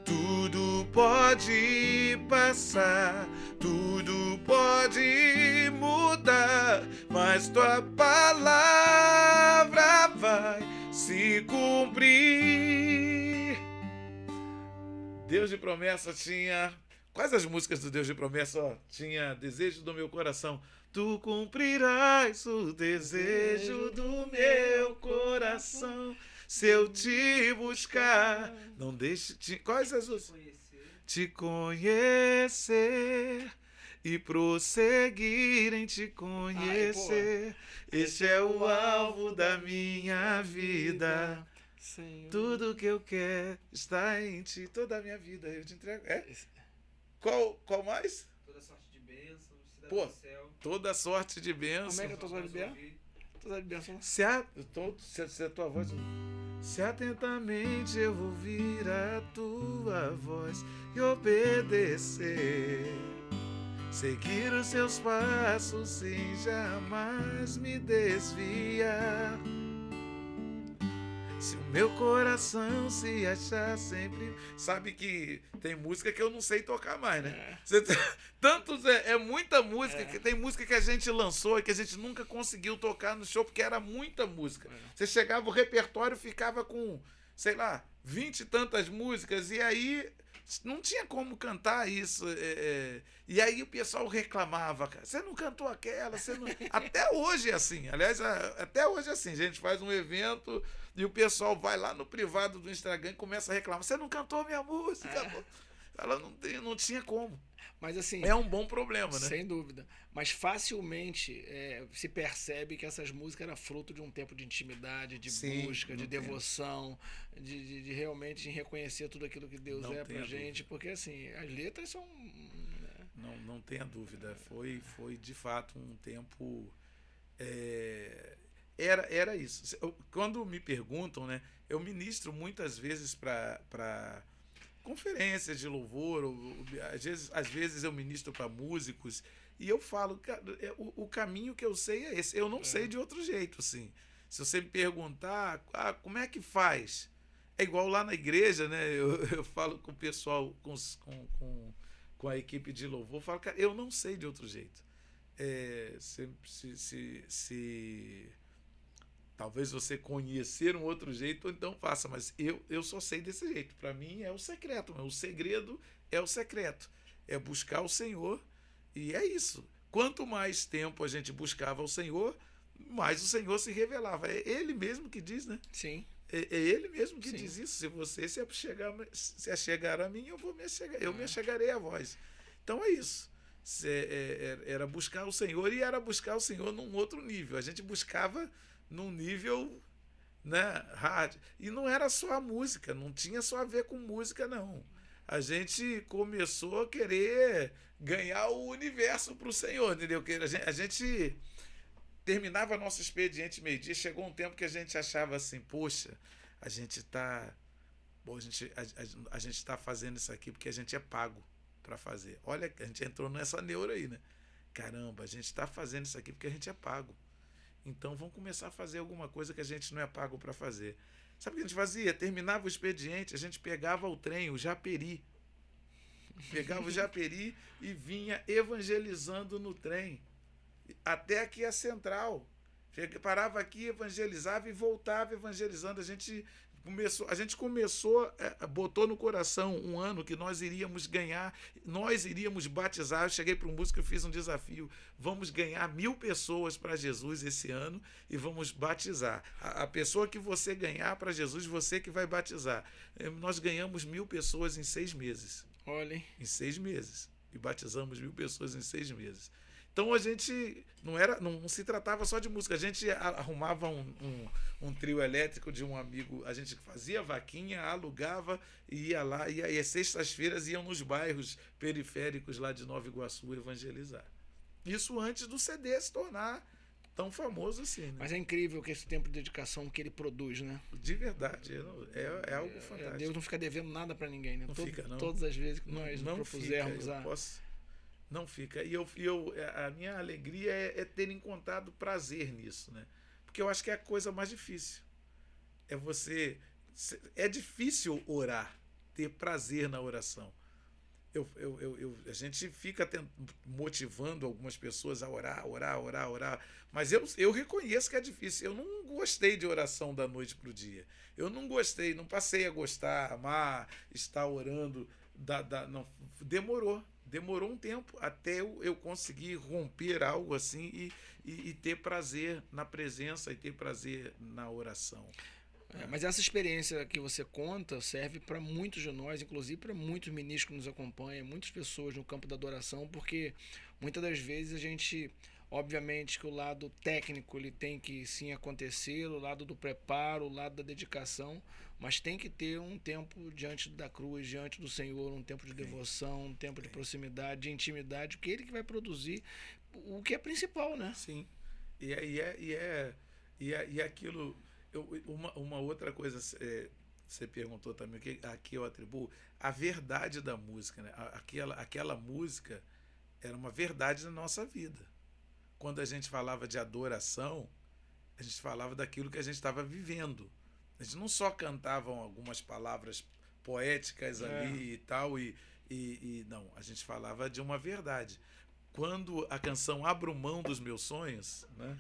B: Tudo pode passar, tudo pode mudar, mas tua palavra vai se cumprir. Deus de promessa tinha... Quais as músicas do Deus de promessa? Ó, tinha Desejo do Meu Coração. Tu cumprirás o desejo do meu coração, se eu te buscar. Não deixe... Quais as outras? Te conhecer e prosseguir em te conhecer. Este é o alvo da minha vida.
A: Senhor.
B: Tudo que eu quero está em ti. Toda a minha vida eu te entrego. É? Qual mais?
C: Toda sorte de bênçãos, cidadão
B: Pô,
C: do céu.
B: toda sorte de bênção.
A: Como é que eu tô só de bênção? Tô só de bênção.
B: Se a tua voz... Se atentamente eu ouvir a tua voz e obedecer, seguir os seus passos sem jamais me desviar. Se o meu coração se achar sempre... Sabe que tem música que eu não sei tocar mais, né? É muita música. Que tem música que a gente lançou e que a gente nunca conseguiu tocar no show, porque era muita música. Você chegava, o repertório ficava com, sei lá, 20 e tantas músicas, e aí não tinha como cantar isso. E aí o pessoal reclamava, cara, você não cantou aquela, você não... Até hoje é assim. Aliás, até hoje é assim. A gente faz um evento e o pessoal vai lá no privado do Instagram e começa a reclamar, você não cantou minha música. Ela não tinha como.
A: Mas assim...
B: É um bom problema, né?
A: Sem dúvida. Mas facilmente se percebe que essas músicas eram fruto de um tempo de intimidade, de busca, de devoção, de realmente reconhecer tudo aquilo que Deus é pra gente. Porque assim, as letras são...
B: Não tenha dúvida. Foi de fato um tempo... Era isso. Quando me perguntam, né? Eu ministro muitas vezes para conferências de louvor, às vezes eu ministro para músicos, e eu falo, cara, o caminho que eu sei é esse. Eu não sei de outro jeito, assim. Se você me perguntar, como é que faz? É igual lá na igreja, né? Eu falo com o pessoal, com a equipe de louvor, eu falo, cara, eu não sei de outro jeito. Talvez você conhecer um outro jeito, ou então faça, mas eu só sei desse jeito. Para mim é o secreto, o segredo é o secreto. É buscar o Senhor, e é isso. Quanto mais tempo a gente buscava o Senhor, mais o Senhor se revelava. É Ele mesmo que diz, né?
A: Sim.
B: É Ele mesmo que diz isso. Se você se achegar a mim, eu me achegarei a vós. Então é isso. Era buscar o Senhor, e era buscar o Senhor num outro nível. A gente buscava num nível, né, hard. E não era só a música, não tinha só a ver com música, não. A gente começou a querer ganhar o universo para o Senhor, entendeu? A gente terminava nosso expediente meio-dia, chegou um tempo que a gente achava assim, poxa, a gente está fazendo isso aqui porque a gente é pago para fazer. Olha, a gente entrou nessa neura aí, né? Caramba, a gente está fazendo isso aqui porque a gente é pago. Então vamos começar a fazer alguma coisa que a gente não é pago para fazer. Sabe o que a gente fazia? Terminava o expediente, a gente pegava o trem, o Japeri. Pegava o Japeri e vinha evangelizando no trem. Até aqui a central. Parava aqui, evangelizava e voltava evangelizando. A gente começou, botou no coração um ano que nós iríamos ganhar, nós iríamos batizar. Eu cheguei para um músico e fiz um desafio. Vamos ganhar 1000 pessoas para Jesus esse ano e vamos batizar. A pessoa que você ganhar para Jesus, você que vai batizar. Nós ganhamos 1000 pessoas em 6 meses.
A: Olhem.
B: Em 6 meses. E batizamos 1000 pessoas em 6 meses. Então a gente não se tratava só de música, a gente arrumava um trio elétrico de um amigo, a gente fazia vaquinha, alugava e ia lá, e às sextas-feiras iam nos bairros periféricos lá de Nova Iguaçu evangelizar. Isso antes do CD se tornar tão famoso assim, né?
A: Mas é incrível que esse tempo de dedicação que ele produz, né?
B: De verdade, é algo fantástico.
A: Deus não fica devendo nada para ninguém, né?
B: Não fica, não.
A: Todas as vezes que nós
B: Não
A: propusermos
B: fica, não fica. A minha alegria é ter encontrado prazer nisso, né? Porque eu acho que é a coisa mais difícil. É difícil orar, ter prazer na oração. A gente fica motivando algumas pessoas a orar, mas eu reconheço que é difícil. Eu não gostei de oração da noite para o dia. Eu não gostei, não passei a gostar, amar, estar orando. Não, demorou um tempo até eu conseguir romper algo assim e ter prazer na presença e ter prazer na oração.
A: Mas essa experiência que você conta serve para muitos de nós, inclusive para muitos ministros que nos acompanham, muitas pessoas no campo da adoração, porque muitas das vezes a gente, obviamente que o lado técnico ele tem que sim acontecer, o lado do preparo, o lado da dedicação, mas tem que ter um tempo diante da cruz, diante do Senhor, um tempo de devoção, um tempo de proximidade, de intimidade, porque ele que vai produzir o que é principal, né?
B: Sim. E aquilo. Uma outra coisa, você perguntou também, o que aqui eu atribuo a verdade da música, né? Aquela música era uma verdade na nossa vida. Quando a gente falava de adoração, a gente falava daquilo que a gente estava vivendo. A gente não só cantava algumas palavras poéticas ali e tal, não, a gente falava de uma verdade. Quando a canção Abro Mão dos Meus Sonhos, né?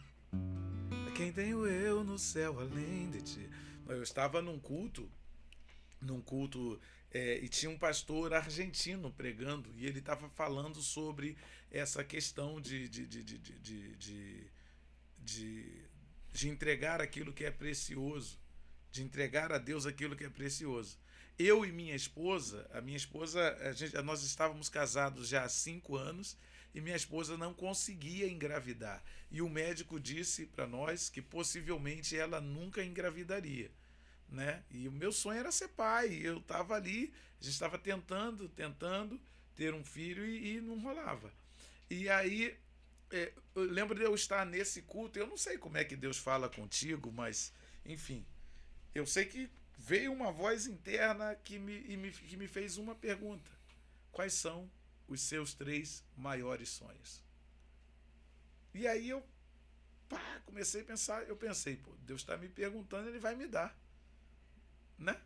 B: Quem tenho eu no céu além de ti? Eu estava num culto e tinha um pastor argentino pregando e ele estava falando sobre essa questão de entregar aquilo que é precioso, de entregar a Deus aquilo que é precioso. Eu e minha esposa, nós estávamos casados já há 5 anos e minha esposa não conseguia engravidar. E o médico disse para nós que possivelmente ela nunca engravidaria, né? E o meu sonho era ser pai. Eu estava ali, a gente estava tentando ter um filho e não rolava. E aí, eu lembro de eu estar nesse culto, eu não sei como é que Deus fala contigo, mas, enfim, eu sei que veio uma voz interna que me fez uma pergunta: quais são os seus 3 maiores sonhos? E aí eu comecei a pensar, eu pensei, Deus está me perguntando, ele vai me dar, né?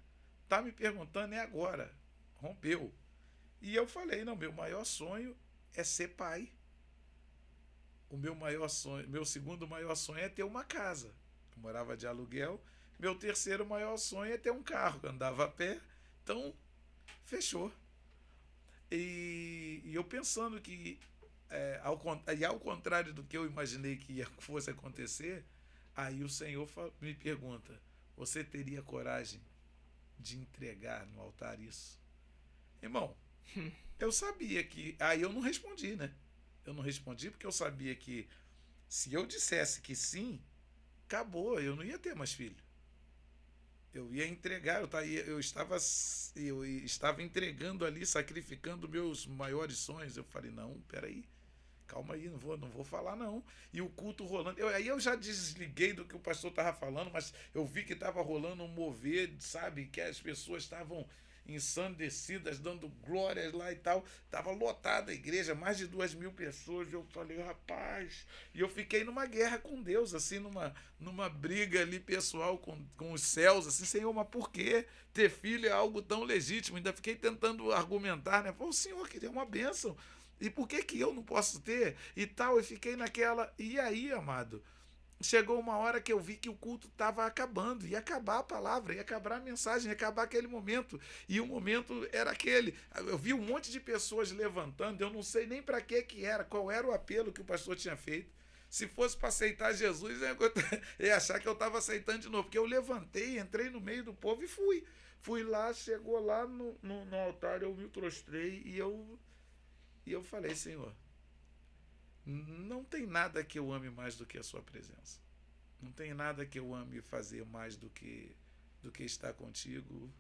B: Está me perguntando, é agora, rompeu. E eu falei, não, meu maior sonho é ser pai. O meu segundo maior sonho é ter uma casa. Eu morava de aluguel. Meu terceiro maior sonho é ter um carro, eu andava a pé. Então, fechou. E eu pensando que, ao contrário do que eu imaginei que fosse acontecer, aí o Senhor me pergunta: você teria coragem de entregar no altar isso? Irmão, eu sabia que... Aí eu não respondi, né? Eu não respondi porque eu sabia que se eu dissesse que sim, acabou, eu não ia ter mais filho. Eu ia entregar, eu estava entregando ali, sacrificando meus maiores sonhos. Eu falei, não, peraí, calma aí, não vou falar não. E o culto rolando, aí eu já desliguei do que o pastor estava falando, mas eu vi que estava rolando um mover, sabe, que as pessoas estavam ensandecidas, dando glórias lá e tal. Estava lotada a igreja, mais de 2.000 pessoas. Eu falei, rapaz... E eu fiquei numa guerra com Deus, assim, numa briga ali pessoal com os céus, assim, Senhor, mas por que ter filho é algo tão legítimo? Ainda fiquei tentando argumentar, né? Falei, o Senhor queria uma bênção, e por que eu não posso ter? E tal, eu fiquei naquela... E aí, amado, chegou uma hora que eu vi que o culto estava acabando, ia acabar a palavra, ia acabar a mensagem, ia acabar aquele momento, e o momento era aquele. Eu vi um monte de pessoas levantando, eu não sei nem para que era, qual era o apelo que o pastor tinha feito. Se fosse para aceitar Jesus, eu ia achar que eu estava aceitando de novo, porque eu levantei, entrei no meio do povo e fui. Fui lá, chegou lá no altar, eu me prostrei e eu falei, Senhor, não tem nada que eu ame mais do que a sua presença. Não tem nada que eu ame fazer mais do que estar contigo.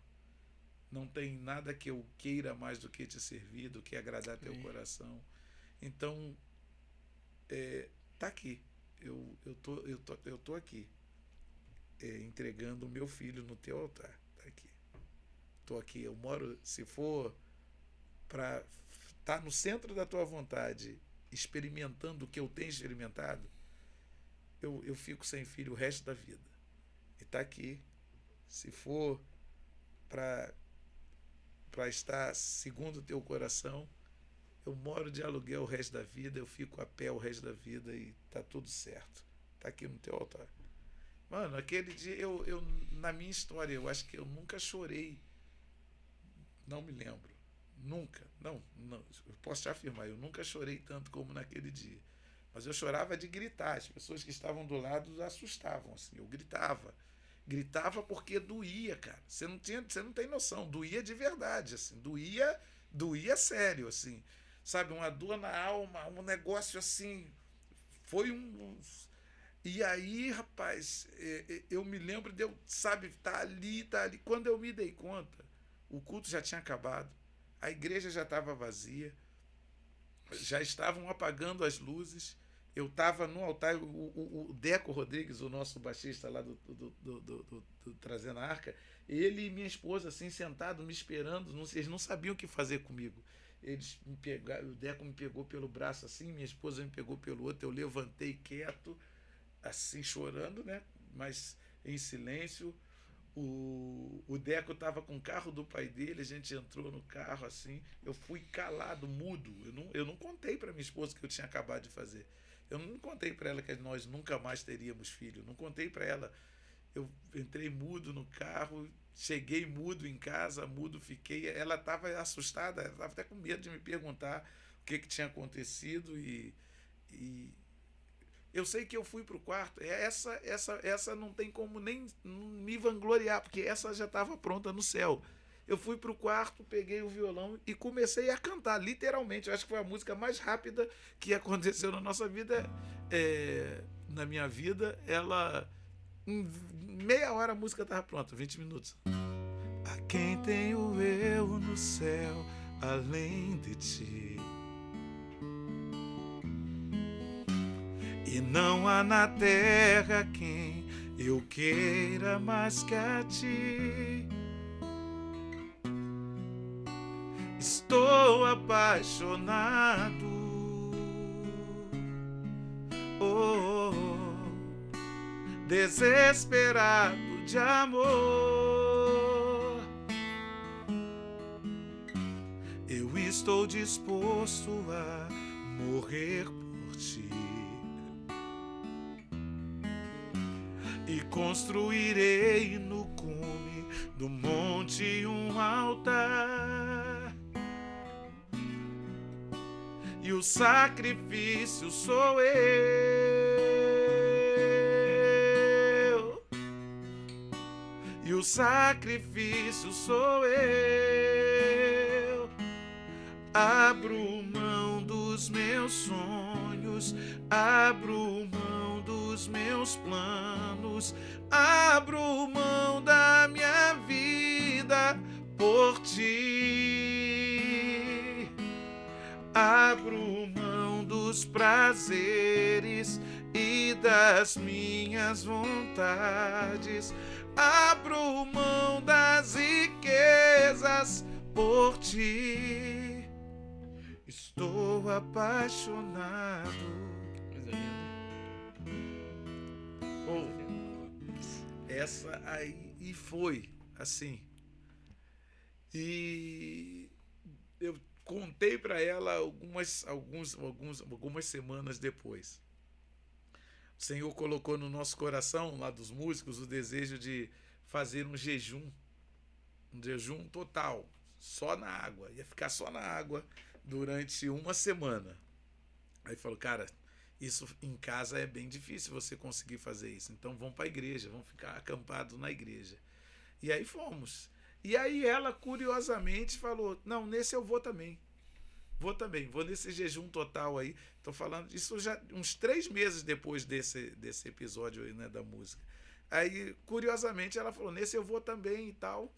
B: Não tem nada que eu queira mais do que te servir, do que agradar teu coração. Então, tá aqui. eu tô aqui, entregando o meu filho no teu altar. Tá aqui. Tô aqui. Eu moro, se for para estar no centro da tua vontade, experimentando o que eu tenho experimentado, eu fico sem filho o resto da vida. E tá aqui. Se for para estar segundo o teu coração, eu moro de aluguel o resto da vida, eu fico a pé o resto da vida e tá tudo certo. Tá aqui no teu altar. Mano, aquele dia, na minha história, eu acho que eu nunca chorei. Não me lembro. Nunca. Não. Eu posso te afirmar, eu nunca chorei tanto como naquele dia. Mas eu chorava de gritar. As pessoas que estavam do lado assustavam, assim. Eu gritava. Gritava porque doía, cara. Você não tem noção. Doía de verdade, assim. Doía sério, assim. Sabe, uma dor na alma, um negócio assim. Foi um. E aí, rapaz, eu me lembro de eu, sabe, tá ali. Quando eu me dei conta, o culto já tinha acabado, a igreja já estava vazia, já estavam apagando as luzes. Eu estava no altar, o Deco Rodrigues, o nosso baixista lá do Trazendo a Arca, ele e minha esposa assim, sentados, me esperando, eles não sabiam o que fazer comigo. Eles me pegaram, o Deco me pegou pelo braço assim, minha esposa me pegou pelo outro, eu levantei quieto, assim, chorando, né? Mas em silêncio. O Deco estava com o carro do pai dele, a gente entrou no carro assim, eu fui calado, mudo. Eu não contei para minha esposa que eu tinha acabado de fazer. Eu não contei para ela que nós nunca mais teríamos filho. Não contei para ela. Eu entrei mudo no carro, cheguei mudo em casa, mudo fiquei. Ela estava assustada, ela estava até com medo de me perguntar o que tinha acontecido e eu sei que eu fui pro quarto. Essa não tem como nem me vangloriar, porque essa já estava pronta no céu. Eu fui pro quarto, peguei o violão e comecei a cantar, literalmente. Eu acho que foi a música mais rápida que aconteceu na nossa vida, na minha vida. Ela, em meia hora a música estava pronta, 20 minutos. A quem tenho eu no céu, além de ti? E não há na terra quem eu queira mais que a ti. Estou apaixonado, desesperado de amor. Eu estou disposto a morrer por ti. E construirei no cume do monte um altar. E o sacrifício sou eu. E o sacrifício sou eu. Abro mão dos meus sonhos, abro mão dos meus planos, abro mão da minha vida por ti. Abro mão dos prazeres e das minhas vontades, abro mão das riquezas por ti. Estou apaixonado.
A: Coisa linda.
B: Oh, essa aí e foi assim. E eu contei para ela algumas semanas depois. O Senhor colocou no nosso coração, lá dos músicos, o desejo de fazer um jejum total, só na água. Ia ficar só na água durante uma semana. Aí falou, cara, isso em casa é bem difícil você conseguir fazer isso. Então vamos para a igreja, vamos ficar acampados na igreja. E aí fomos. E aí ela, curiosamente, falou, não, nesse eu vou também. Vou nesse jejum total aí. Tô falando isso já uns 3 meses depois desse episódio aí, né, da música. Aí, curiosamente, ela falou, nesse eu vou também e tal.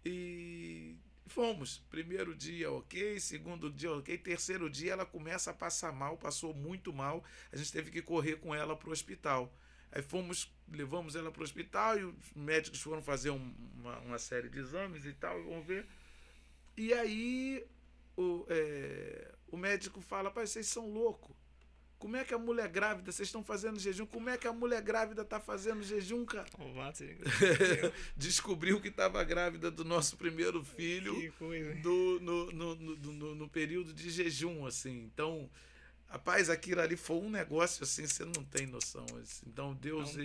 B: E Fomos. Primeiro dia, ok. Segundo dia, ok. Terceiro dia, ela começa a passar mal, passou muito mal. A gente teve que correr com ela para o hospital. Aí levamos ela para o hospital e os médicos foram fazer uma série de exames e tal, vamos ver. E aí o médico fala, pai, vocês são loucos. Como é que a mulher grávida, vocês estão fazendo jejum, como é que a mulher grávida está fazendo jejum, cara? Descobriu que estava grávida do nosso primeiro filho.
A: Que coisa.
B: No período de jejum, assim. Então, rapaz, aquilo ali foi um negócio assim, você não tem noção. Assim. Então, Deus,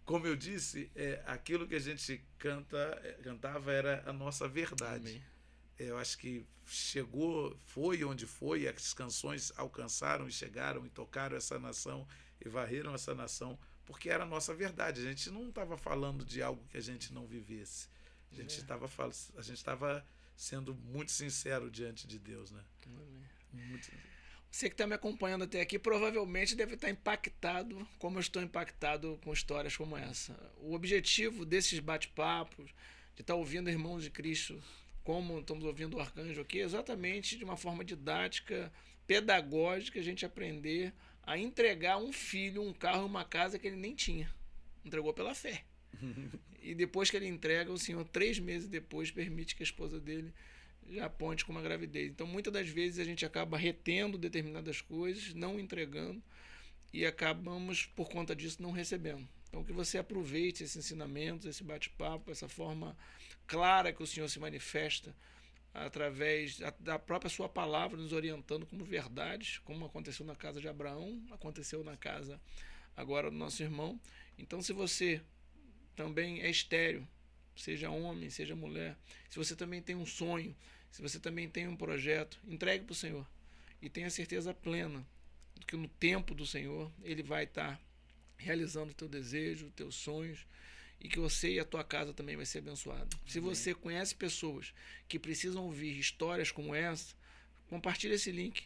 B: como eu disse, aquilo que a gente cantava era a nossa verdade.
A: Amém.
B: Eu acho que foi onde foi, as canções alcançaram e chegaram e tocaram essa nação e varreram essa nação, porque era a nossa verdade. A gente não estava falando de algo que a gente não vivesse. A gente estava sendo muito sincero diante de Deus, né? Muito.
A: Você que está me acompanhando até aqui provavelmente deve estar impactado, como eu estou impactado com histórias como essa. O objetivo desses bate-papos, de estar ouvindo irmãos de Cristo, como estamos ouvindo o Arcanjo aqui, é exatamente de uma forma didática, pedagógica, a gente aprender a entregar um filho, um carro, uma casa que ele nem tinha. Entregou pela fé. E depois que ele entrega, o Senhor, 3 meses depois, permite que a esposa dele já aponte com uma gravidez. Então, muitas das vezes, a gente acaba retendo determinadas coisas, não entregando, e acabamos, por conta disso, não recebendo. Então, que você aproveite esses ensinamentos, esse bate-papo, essa forma clara que o Senhor se manifesta através da própria sua palavra, nos orientando como verdades, como aconteceu na casa de Abraão, aconteceu na casa agora do nosso irmão. Então, se você também é estéril, seja homem, seja mulher, se você também tem um sonho, se você também tem um projeto, entregue para o Senhor e tenha certeza plena de que no tempo do Senhor Ele vai estar realizando o teu desejo, os teus sonhos, e que você e a tua casa também vai ser abençoado. Se você conhece pessoas que precisam ouvir histórias como essa, compartilhe esse link,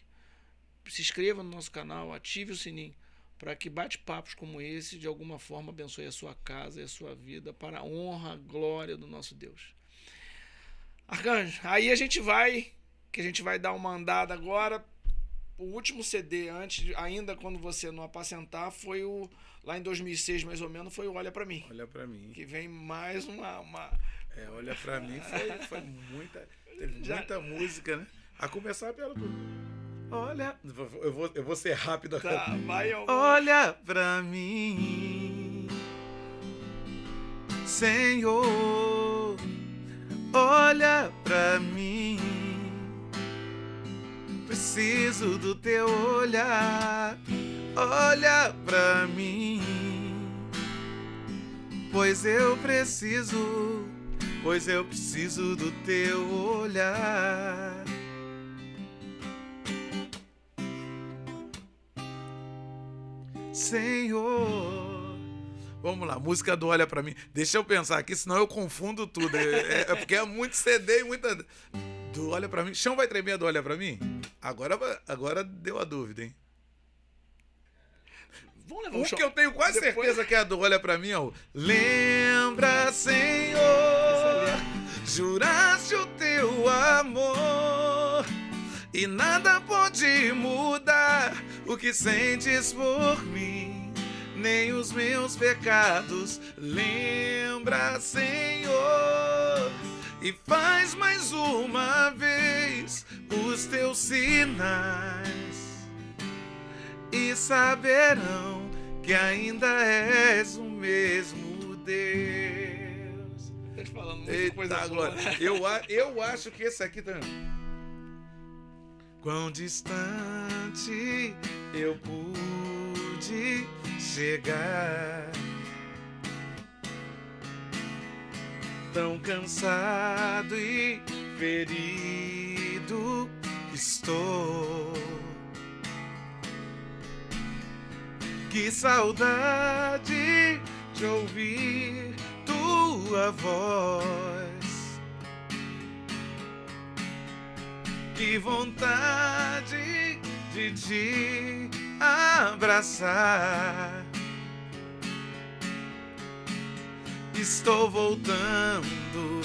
A: se inscreva no nosso canal, ative o sininho, para que bate-papos como esse, de alguma forma, abençoe a sua casa e a sua vida, para a honra, glória do nosso Deus. Arcanjo, aí a gente vai dar uma andada agora. O último CD, ainda quando você não apacentar, foi lá em 2006, mais ou menos, foi o Olha Pra Mim.
B: Olha Pra Mim.
A: Que vem mais uma...
B: Olha Pra Mim foi muita... Teve muita música, né? A começar pelo... Olha... Eu vou ser rápido.
A: Tá, vai ao...
B: Olha pra mim, Senhor, olha pra mim, preciso do teu olhar, olha pra mim, pois eu preciso do teu olhar. Senhor. Vamos lá, música do Olha Pra Mim. Deixa eu pensar aqui, senão eu confundo tudo. É porque é muito CD e muita... Do Olha Pra Mim. Chão vai tremer do Olha Pra Mim? Agora deu a dúvida, hein?
A: Vamos levar
B: que eu tenho quase certeza que é a do Olha Pra Mim, ó. Lembra, Senhor, juraste o teu amor e nada pode mudar o que sentes por mim, nem os meus pecados. Lembra, Senhor, e faz mais uma vez os teus sinais, e saberão que ainda és o mesmo Deus.
A: Tô te falando muita
B: Eita,
A: coisa
B: glória.
A: boa.
B: Eu acho que esse aqui também. Quão distante eu pude chegar, tão cansado e ferido estou. Que saudade de ouvir tua voz, que vontade de te abraçar. Estou voltando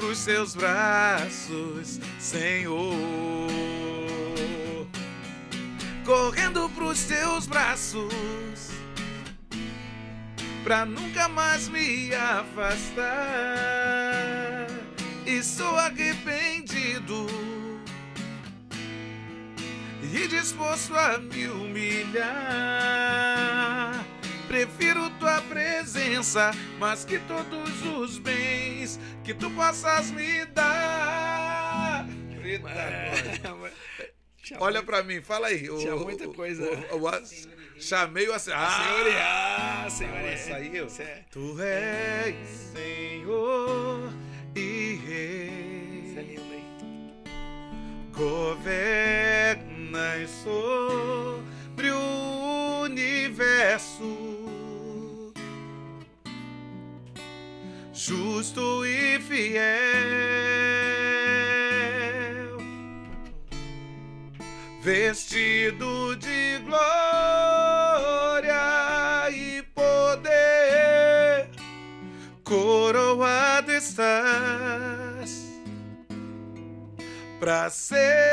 B: pros seus braços, Senhor. Correndo pros seus braços, pra nunca mais me afastar. E sou arrependido e disposto a me humilhar. Prefiro tua presença mais que todos os bens que tu possas me dar. Eita, olha pra mim, fala aí.
A: Tinha muita coisa.
B: Chamei o
A: Senhor,
B: essa aí eu.
A: é.
B: Tu és Senhor e Rei.
A: Isso é lindo, hein?
B: Governas sobre o universo, justo e fiel, vestido de glória e poder, coroado estás, para sempre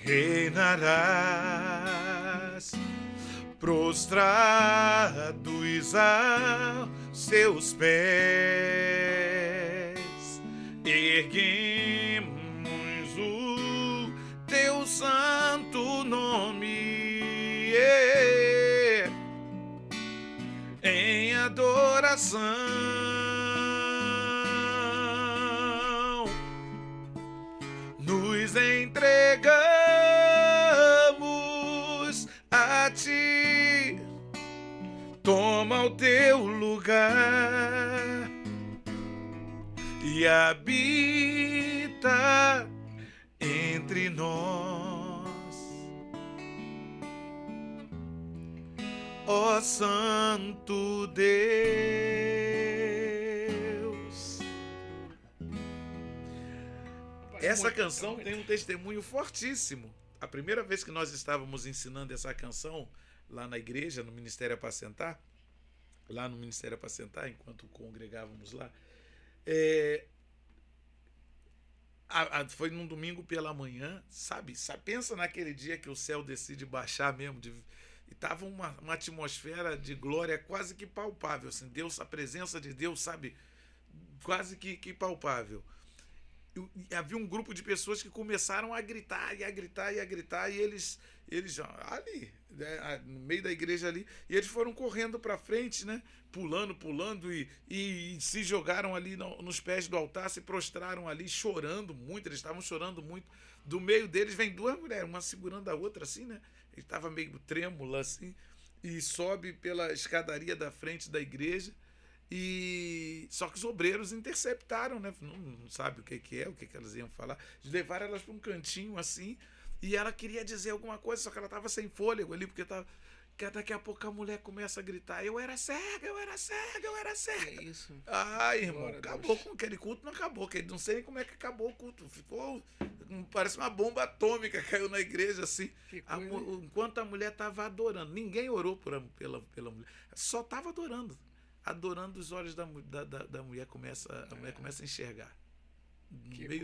B: reinarás, prostrados a seus pés, erguemos o teu santo nome em adoração. Nos entregamos a ti, toma o teu lugar e habita entre nós, ó Santo Deus. Essa canção tem um testemunho fortíssimo. A primeira vez que nós estávamos ensinando essa canção lá na igreja, no Ministério Apacentar, enquanto congregávamos lá, foi num domingo pela manhã, sabe? Pensa naquele dia que o céu decide baixar mesmo, e tava uma atmosfera de glória quase que palpável, assim, Deus, a presença de Deus, sabe? Quase que palpável. E havia um grupo de pessoas que começaram a gritar, e eles ali, né, no meio da igreja ali, e eles foram correndo para frente, né, pulando e se jogaram ali nos pés do altar, se prostraram ali, chorando muito, eles estavam chorando muito. Do meio deles vem duas mulheres, uma segurando a outra assim, né, ele estava meio trêmula assim, e sobe pela escadaria da frente da igreja. E só que os obreiros interceptaram, né? Não sabe o que elas iam falar. Levaram elas para um cantinho assim, e ela queria dizer alguma coisa, só que ela estava sem fôlego ali, porque daqui a pouco a mulher começa a gritar: eu era cega.
A: É isso.
B: Ai, irmão,
A: Glória a
B: acabou
A: Deus.
B: com aquele culto, não acabou, que não sei nem como é que acabou o culto. Ficou, parece uma bomba atômica, caiu na igreja assim.
A: Que coisa, hein?
B: Enquanto a mulher estava adorando, ninguém orou pela mulher, só estava adorando os olhos da mulher, a mulher começa a enxergar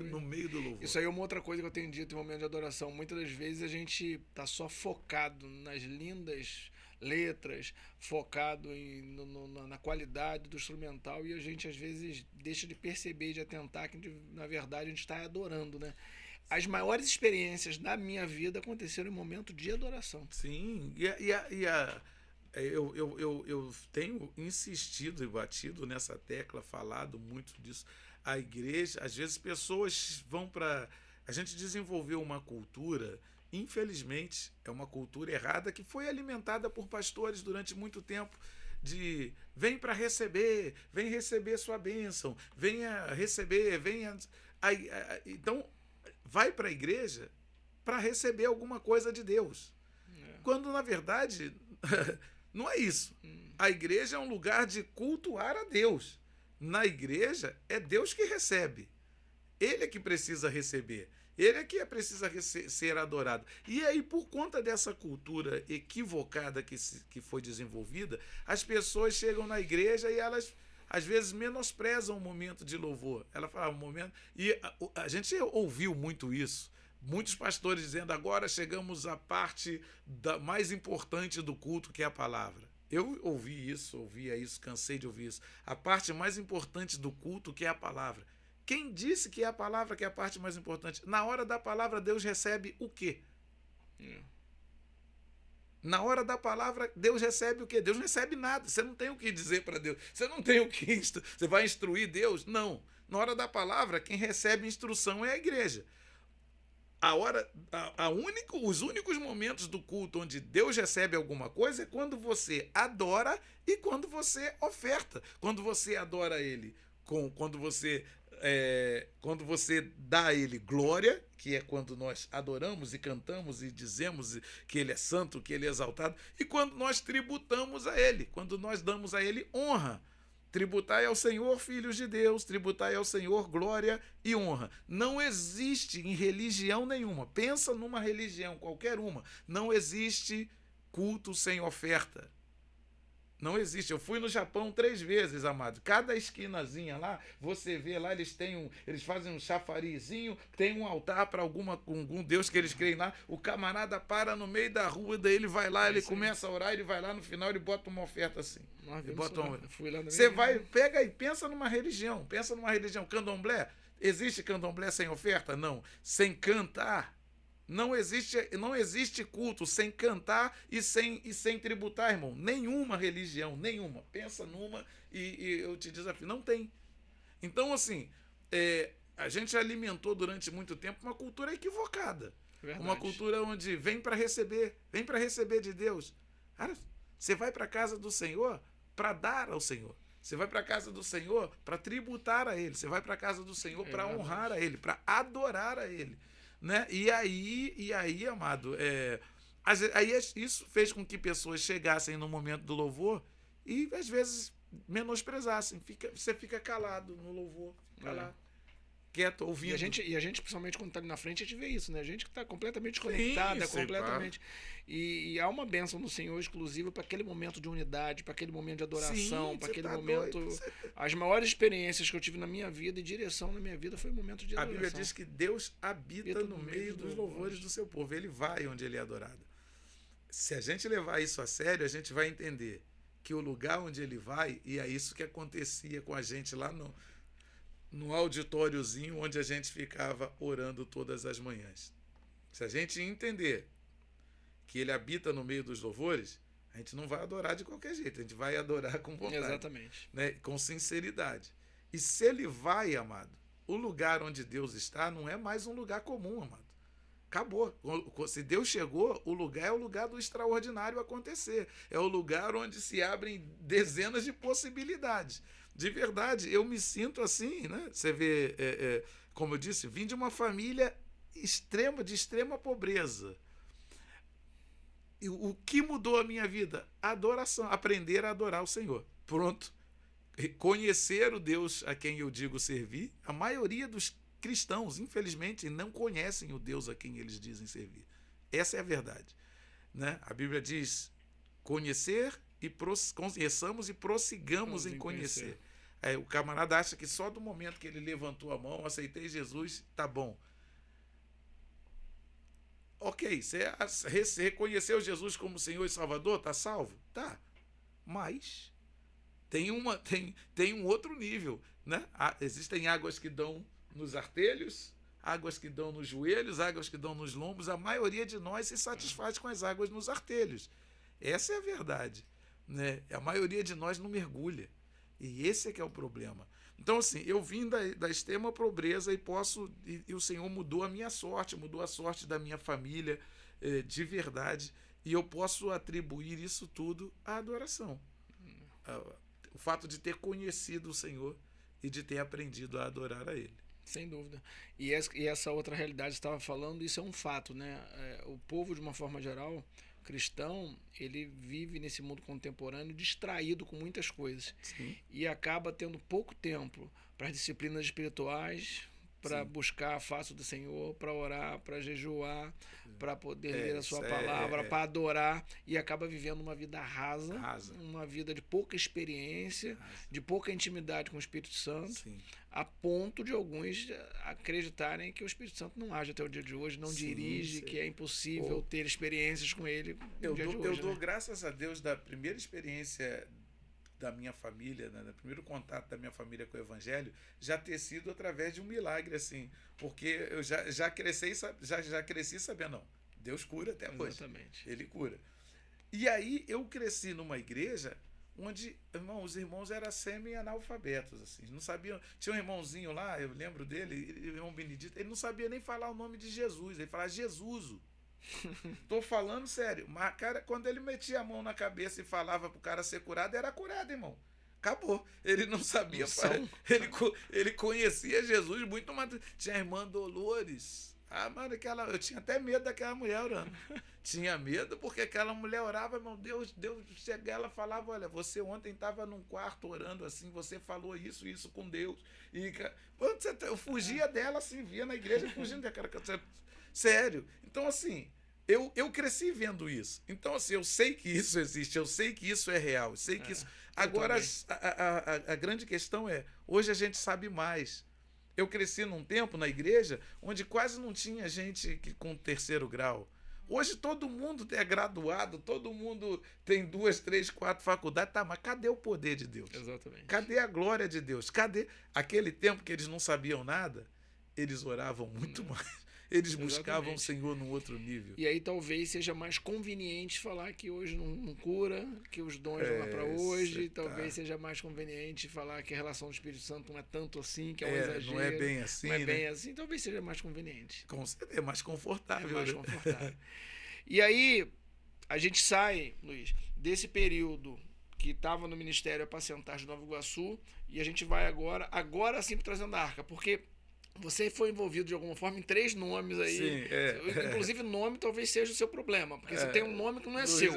B: no meio do louvor.
A: Isso aí é uma outra coisa que eu tenho dito em momento de adoração. Muitas das vezes a gente tá só focado nas lindas letras, focado na qualidade do instrumental, e a gente às vezes deixa de perceber, de atentar que na verdade a gente está adorando, né? As maiores experiências da minha vida aconteceram em momento de adoração.
B: Sim, eu tenho insistido e batido nessa tecla, falado muito disso. A igreja, às vezes pessoas vão para... A gente desenvolveu uma cultura, infelizmente, é uma cultura errada que foi alimentada por pastores durante muito tempo, de vem para receber, vem receber sua bênção, venha receber, venha... Então, vai para a igreja para receber alguma coisa de Deus. Quando, na verdade... Não é isso. A igreja é um lugar de cultuar a Deus. Na igreja é Deus que recebe. Ele é que precisa receber. Ele é que precisa ser adorado. E aí, por conta dessa cultura equivocada que foi desenvolvida, as pessoas chegam na igreja e elas às vezes menosprezam o momento de louvor. Ela fala, o momento. E a gente ouviu muito isso. Muitos pastores dizendo, agora chegamos à parte mais importante do culto, que é a palavra. Eu ouvia isso, cansei de ouvir isso. A parte mais importante do culto, que é a palavra. Quem disse que é a palavra que é a parte mais importante? Na hora da palavra, Deus recebe o quê? Na hora da palavra, Deus recebe o quê? Deus não recebe nada. Você não tem o que dizer para Deus. Você não tem o que... Você vai instruir Deus? Não. Na hora da palavra, quem recebe instrução é a igreja. Os únicos momentos do culto onde Deus recebe alguma coisa é quando você adora e quando você oferta. Quando você adora Ele, quando você dá a Ele glória, que é quando nós adoramos e cantamos e dizemos que Ele é santo, que Ele é exaltado, e quando nós tributamos a Ele, quando nós damos a Ele honra. Tributai ao Senhor, filhos de Deus, tributai ao Senhor glória e honra. Não existe em religião nenhuma, pensa numa religião, qualquer uma, não existe culto sem oferta. Não existe. Eu fui no Japão 3 vezes, amado. Cada esquinazinha lá, você vê lá, eles fazem um chafarizinho, tem um altar para algum Deus que eles creem lá. O camarada para no meio da rua, daí ele vai lá, ele começa a orar, ele vai lá no final, ele bota uma oferta assim. Você vai, pega e pensa numa religião. Candomblé. Existe candomblé sem oferta? Não. Sem cantar. Não existe culto sem cantar e sem tributar, irmão. Nenhuma religião, nenhuma. Pensa numa e eu te desafio. Não tem. Então, assim, a gente alimentou durante muito tempo uma cultura equivocada. Verdade. Uma cultura onde vem para receber de Deus. Cara, você vai para a casa do Senhor para dar ao Senhor. Você vai para a casa do Senhor para tributar a Ele. Você vai para a casa do Senhor para honrar a Ele, para adorar a Ele. Né? E aí, amado, isso fez com que pessoas chegassem no momento do louvor e às vezes menosprezassem. Você fica calado no louvor, calado, quieto, ouvindo.
A: E a gente, principalmente quando está ali na frente, a gente vê isso, né? A gente que está completamente conectada, completamente. E há uma bênção no Senhor exclusiva para aquele momento de unidade, para aquele momento de adoração, para aquele momento. As maiores experiências que eu tive na minha vida e direção na minha vida foi o momento de adoração.
B: A Bíblia diz que Deus habita no meio dos louvores do seu povo. Ele vai onde ele é adorado. Se a gente levar isso a sério, a gente vai entender que o lugar onde ele vai, e é isso que acontecia com a gente lá no auditóriozinho onde a gente ficava orando todas as manhãs. Se a gente entender que ele habita no meio dos louvores, a gente não vai adorar de qualquer jeito, a gente vai adorar com vontade.
A: Exatamente.
B: Né? Com sinceridade. E se ele vai, amado, o lugar onde Deus está não é mais um lugar comum, amado. Acabou. Se Deus chegou, o lugar é o lugar do extraordinário acontecer. É o lugar onde se abrem dezenas de possibilidades. De verdade, eu me sinto assim, né? Você vê, como eu disse, vim de uma família de extrema pobreza. E o que mudou a minha vida? A adoração, aprender a adorar o Senhor. Pronto. Conhecer o Deus a quem eu digo servir. A maioria dos cristãos, infelizmente, não conhecem o Deus a quem eles dizem servir. Essa é a verdade. Né? A Bíblia diz, conheçamos e prossigamos em conhecer. O camarada acha que só do momento que ele levantou a mão, aceitei Jesus, tá bom. Ok, você reconheceu Jesus como Senhor e Salvador, tá salvo? Tá. Mas tem um outro nível, né? Existem águas que dão nos artelhos, águas que dão nos joelhos, águas que dão nos lombos. A maioria de nós se satisfaz com as águas nos artelhos. Essa é a verdade, né? A maioria de nós não mergulha. E esse é que é o problema. Então, assim, eu vim da extrema pobreza e o Senhor mudou a minha sorte, mudou a sorte da minha família, de verdade. E eu posso atribuir isso tudo à adoração. O fato de ter conhecido o Senhor e de ter aprendido a adorar a Ele.
A: Sem dúvida. E essa outra realidade que você estava falando, isso é um fato, né? O povo, de uma forma geral, cristão, ele vive nesse mundo contemporâneo distraído com muitas coisas.
B: Sim.
A: E acaba tendo pouco tempo para as disciplinas espirituais, para
B: Sim.
A: buscar a face do Senhor, para orar, para jejuar, para poder ler a sua
B: isso
A: palavra, para adorar, e acaba vivendo uma vida rasa,
B: Rasa.
A: uma vida de pouca experiência, de pouca intimidade com o Espírito Santo,
B: Sim.
A: a ponto de alguns acreditarem que o Espírito Santo não age até o dia de hoje, não
B: Sim,
A: dirige,
B: sim.
A: que é impossível ter experiências com ele no
B: Eu
A: dia de
B: dou,
A: hoje.
B: eu dou
A: Né?
B: graças a Deus da primeira experiência da minha família, né, do primeiro contato da minha família com o Evangelho, já ter sido através de um milagre, assim, porque eu já cresci sabendo, não, Deus cura até hoje.
A: Exatamente.
B: Ele cura. E aí eu cresci numa igreja onde, os irmãos eram semi-analfabetos, assim, não sabiam. Tinha um irmãozinho lá, eu lembro dele, irmão Benedito, ele não sabia nem falar o nome de Jesus, ele falava Jesuso. Tô falando sério. Mas, cara, quando ele metia a mão na cabeça e falava pro cara ser curado, era curado, irmão. Acabou. Ele não sabia. Ele conhecia Jesus muito mais. Tinha a irmã Dolores. Ah, mano, eu tinha até medo daquela mulher orando. Tinha medo porque aquela mulher orava, meu Deus, chega, ela falava, olha, você ontem estava num quarto orando assim, você falou isso com Deus. E eu fugia dela assim, via na igreja fugindo daquela. Sério. Então, assim, eu cresci vendo isso. Então, assim, eu sei que isso existe, eu sei que isso é real, eu sei que isso. Agora, a grande questão é, hoje a gente sabe mais. Eu cresci num tempo na igreja onde quase não tinha gente com terceiro grau. Hoje todo mundo é graduado, todo mundo tem 2, 3, 4 faculdades. Tá, mas cadê o poder de Deus?
A: Exatamente.
B: Cadê a glória de Deus? Cadê aquele tempo que eles não sabiam nada? Eles oravam muito mais. Eles buscavam o Senhor num outro nível.
A: E aí talvez seja mais conveniente falar que hoje não cura, que os dons vão lá para hoje. Talvez seja mais conveniente falar que a relação do Espírito Santo não é tanto assim, que é um exagero.
B: Não é bem assim,
A: não é
B: né?
A: bem assim, talvez seja mais conveniente.
B: Com certeza, é mais confortável.
A: É mais confortável. E aí, a gente sai, Luiz, desse período que estava no Ministério Apacentar de Nova Iguaçu, e a gente vai agora sim trazendo a Arca, porque você foi envolvido de alguma forma em 3 nomes aí.
B: Sim,
A: Inclusive, nome talvez seja o seu problema, porque você tem um nome que não é seu.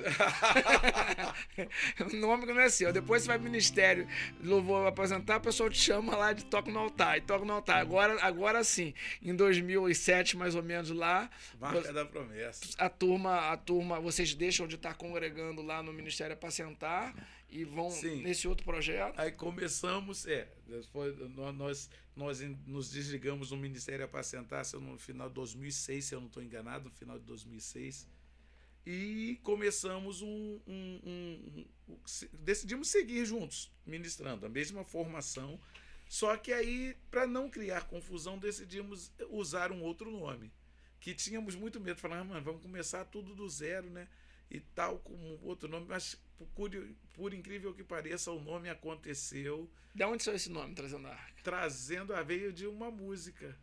A: Um nome que não é seu. Depois você vai pro Ministério, louvor apresentar, o pessoal te chama lá de Toque no Altar. E Toque no Altar. Agora sim, em 2007, mais ou menos lá.
B: Marca da Promessa.
A: A turma, vocês deixam de estar congregando lá no Ministério Apacentar e vão nesse outro projeto.
B: Aí começamos, nós nos desligamos do Ministério Apacentar no final de 2006, se eu não estou enganado, no final de 2006. E começamos decidimos seguir juntos, ministrando a mesma formação. Só que aí, para não criar confusão, decidimos usar um outro nome. Que tínhamos muito medo, falando, mano, vamos começar tudo do zero, né? E tal, com outro nome, mas por incrível que pareça, o nome aconteceu.
A: De onde saiu esse nome, Trazendo a Arca?
B: Trazendo a veio de uma música.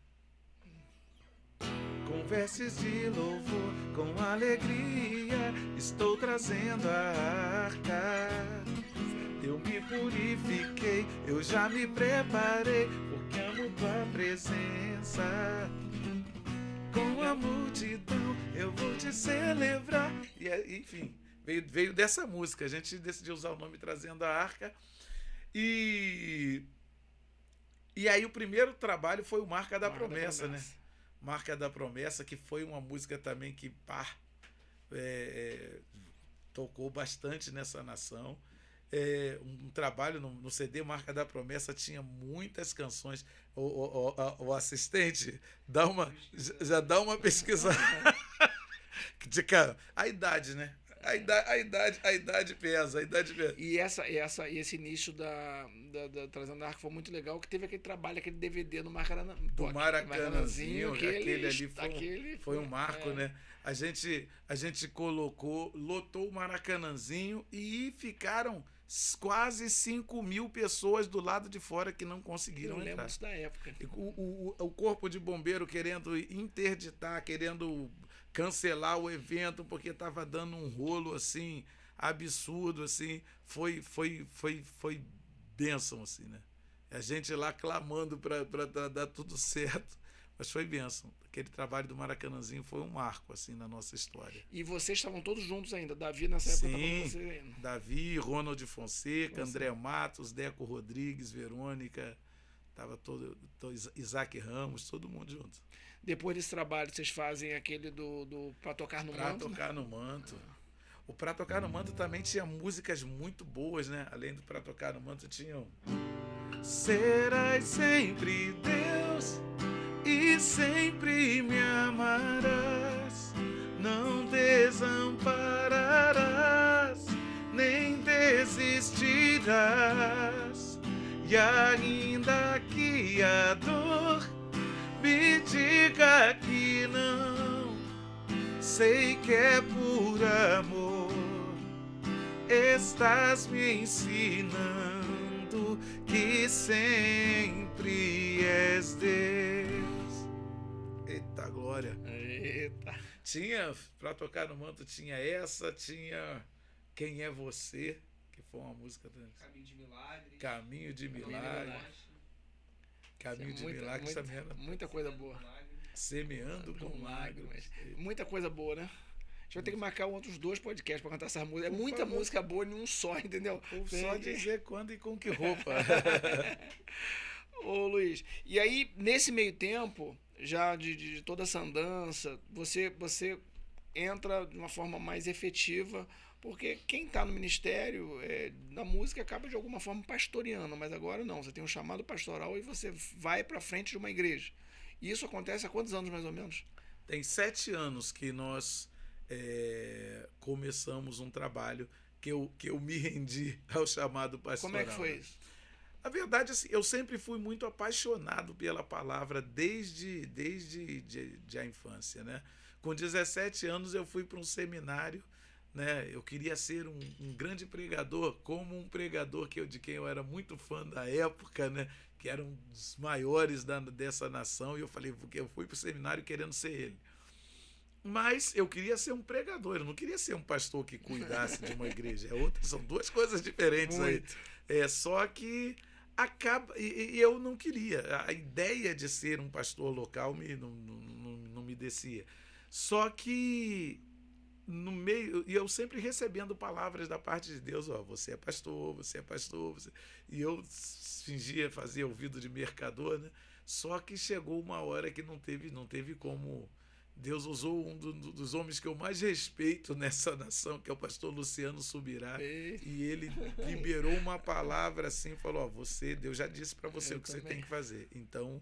B: Com versos de louvor, com alegria, estou trazendo a arca. Eu me purifiquei, eu já me preparei, porque amo tua presença. Com a multidão eu vou te celebrar. E, enfim, veio dessa música. A gente decidiu usar o nome Trazendo a Arca. E aí o primeiro trabalho foi o Marca da Promessa, né? Marca da Promessa, que foi uma música também que tocou bastante nessa nação. Um trabalho no CD Marca da Promessa tinha muitas canções. O assistente já dá uma pesquisada. A idade, né? A idade pesa.
A: E esse início da Trazendo a Arca foi muito legal, que teve aquele trabalho, aquele DVD no
B: Maracanãzinho, aquele ali foi um marco, né? A gente lotou o Maracanãzinho e ficaram quase 5.000 pessoas do lado de fora que não conseguiram entrar.
A: Lembro disso da época.
B: O corpo de bombeiro querendo interditar, querendo cancelar o evento porque estava dando um rolo assim absurdo, assim. Foi bênção, assim, né? A gente lá clamando para dar tudo certo, mas foi bênção. Aquele trabalho do Maracanãzinho foi um marco, assim, na nossa história.
A: E vocês estavam todos juntos ainda? Davi nessa época estava com você ainda?
B: Davi, Ronald Fonseca, André Matos, Deco Rodrigues, Verônica, Tava Isaac Ramos, todo mundo junto.
A: Depois desse trabalho, vocês fazem aquele do Pra Tocar no
B: Pra
A: Manto?
B: Tocar no Manto. O Pra Tocar no Manto também tinha músicas muito boas, né? Além do Pra Tocar no Manto, tinham... Serás sempre Deus e sempre me amarás, não desampararás, nem desistirás. E ainda que a dor me diga que não, sei que é por amor, estás me ensinando que sempre és Deus. Eita glória.
A: Eita.
B: Tinha, Pra Tocar no Manto, tinha essa, tinha Quem é Você, que foi uma música também.
C: Caminho de Milagre.
B: Caminho de Milagre. Caminho de Milagre, essa merda.
A: Muita coisa boa.
B: Semeando com lágrimas.
A: Muita coisa boa, né? A gente vai ter que marcar outros 2 podcasts pra cantar essas músicas. É muita música boa em um só, entendeu?
B: Ou só dizer quando e com que roupa.
A: Ô Luiz, e aí nesse meio tempo, já de toda essa andança, você entra de uma forma mais efetiva, porque quem está no ministério da música acaba de alguma forma pastoreando, mas agora não, você tem um chamado pastoral e você vai para frente de uma igreja. E isso acontece há quantos anos mais ou menos?
B: Tem 7 anos que nós começamos um trabalho que eu me rendi ao chamado pastoral.
A: Como é que foi isso?
B: A verdade, assim, eu sempre fui muito apaixonado pela palavra desde a infância, né? Com 17 anos eu fui para um seminário, né? Eu queria ser um grande pregador, como um pregador de quem eu era muito fã da época, né? Que era um dos maiores dessa nação, e eu falei, porque eu fui para o seminário querendo ser ele. Mas eu queria ser um pregador, eu não queria ser um pastor que cuidasse de uma igreja. São 2 coisas diferentes
A: Muito.
B: aí. Só que acaba. E eu não queria. A ideia de ser um pastor local não me descia. Só que no meio. E eu sempre recebendo palavras da parte de Deus: ó, você é pastor, você é pastor. E eu fingia fazer ouvido de mercador, né? Só que chegou uma hora que não teve como. Deus usou um dos homens que eu mais respeito nessa nação, que é o pastor Luciano Subirá, e ele liberou uma palavra assim, falou, ó, Deus já disse para você o que você tem que fazer. Então,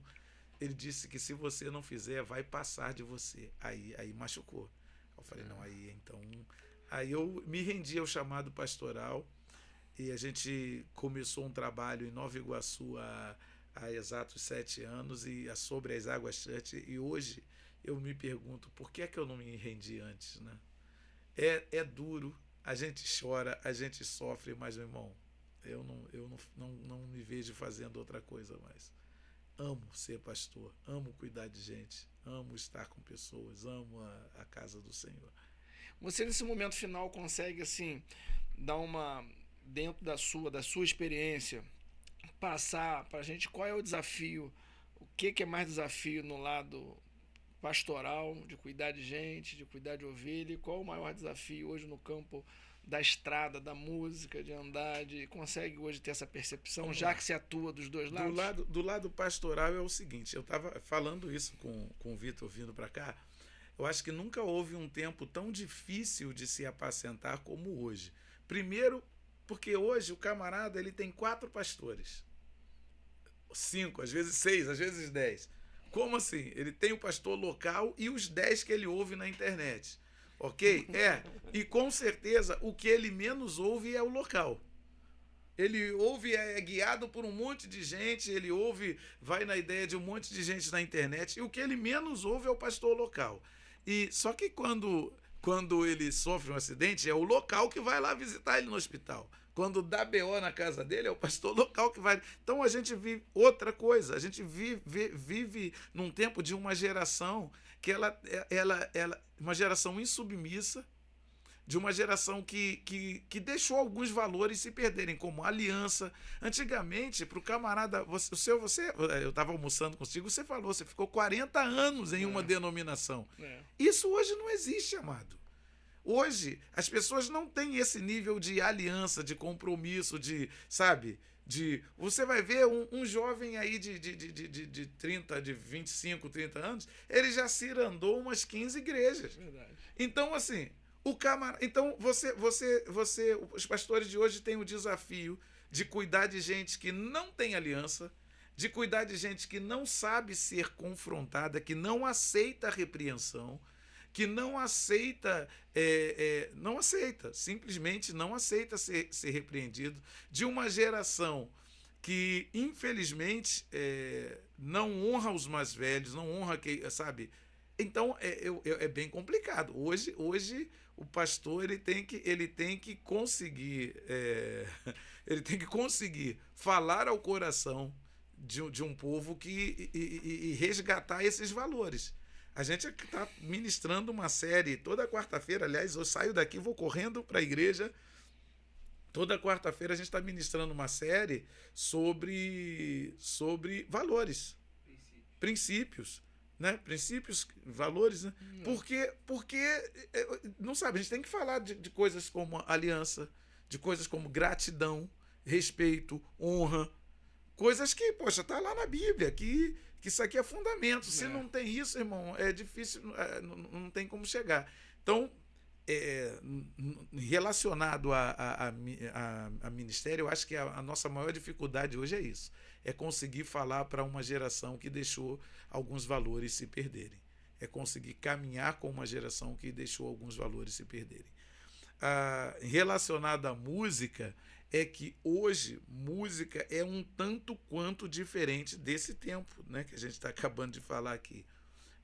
B: ele disse que se você não fizer, vai passar de você. Aí machucou. Eu falei, não, aí eu me rendi ao chamado pastoral, e a gente começou um trabalho em Nova Iguaçu há exatos 7 anos, e sobre as Águas Church, e hoje eu me pergunto, por que é que eu não me rendi antes, né? É duro, a gente chora, a gente sofre, mas, meu irmão, eu não me vejo fazendo outra coisa mais. Amo ser pastor, amo cuidar de gente, amo estar com pessoas, amo a casa do Senhor.
A: Você, nesse momento final, consegue, assim, dar dentro da sua experiência, passar pra gente qual é o desafio, o que é mais desafio no lado pastoral, de cuidar de gente, de cuidar de ovelha, e qual o maior desafio hoje no campo da estrada, da música, de andar, consegue hoje ter essa percepção, já que se atua dos 2 lados?
B: Do lado pastoral é o seguinte, eu estava falando isso com o Vitor vindo para cá, eu acho que nunca houve um tempo tão difícil de se apacentar como hoje. Primeiro, porque hoje o camarada ele tem 4 pastores, 5, às vezes 6, às vezes 10. Como assim? Ele tem o pastor local e os 10 que ele ouve na internet. Ok? E com certeza o que ele menos ouve é o local. Ele ouve, é guiado por um monte de gente, ele ouve, vai na ideia de um monte de gente na internet, e o que ele menos ouve é o pastor local. E só que quando ele sofre um acidente, é o local que vai lá visitar ele no hospital. Quando dá BO na casa dele, é o pastor local que vai. Então a gente vive outra coisa. A gente vive num tempo de uma geração que ela uma geração insubmissa, de uma geração que deixou alguns valores se perderem, como aliança. Antigamente, para o camarada, eu estava almoçando contigo, você falou, você ficou 40 anos em uma denominação. Isso hoje não existe, amado. Hoje, as pessoas não têm esse nível de aliança, de compromisso, de, sabe, Você vai ver um jovem aí de 30, de 25, 30 anos, ele já cirandou umas 15 igrejas.
A: Verdade.
B: Então, assim, então os pastores de hoje têm o desafio de cuidar de gente que não tem aliança, de cuidar de gente que não sabe ser confrontada, que não aceita a repreensão, que não aceita, simplesmente não aceita ser repreendido, de uma geração que, infelizmente, não honra os mais velhos, não honra quem, sabe? Então, é bem complicado. Hoje o pastor ele tem que conseguir ele tem que conseguir falar ao coração de um povo e resgatar esses valores. A gente está ministrando uma série toda quarta-feira. Aliás, eu saio daqui, vou correndo para a igreja. Toda quarta-feira a gente está ministrando uma série sobre valores, princípios, né? Princípios, valores, né? Porque não sabe, a gente tem que falar de coisas como aliança, de coisas como gratidão, respeito, honra, coisas que, poxa, está lá na Bíblia, que isso aqui é fundamento. Se não tem isso, irmão, é difícil, não tem como chegar. Então, relacionado a ministério, eu acho que a nossa maior dificuldade hoje é isso. É conseguir falar para uma geração que deixou alguns valores se perderem. É conseguir caminhar com uma geração que deixou alguns valores se perderem. Relacionado à música, é que hoje música é um tanto quanto diferente desse tempo, né, que a gente está acabando de falar aqui.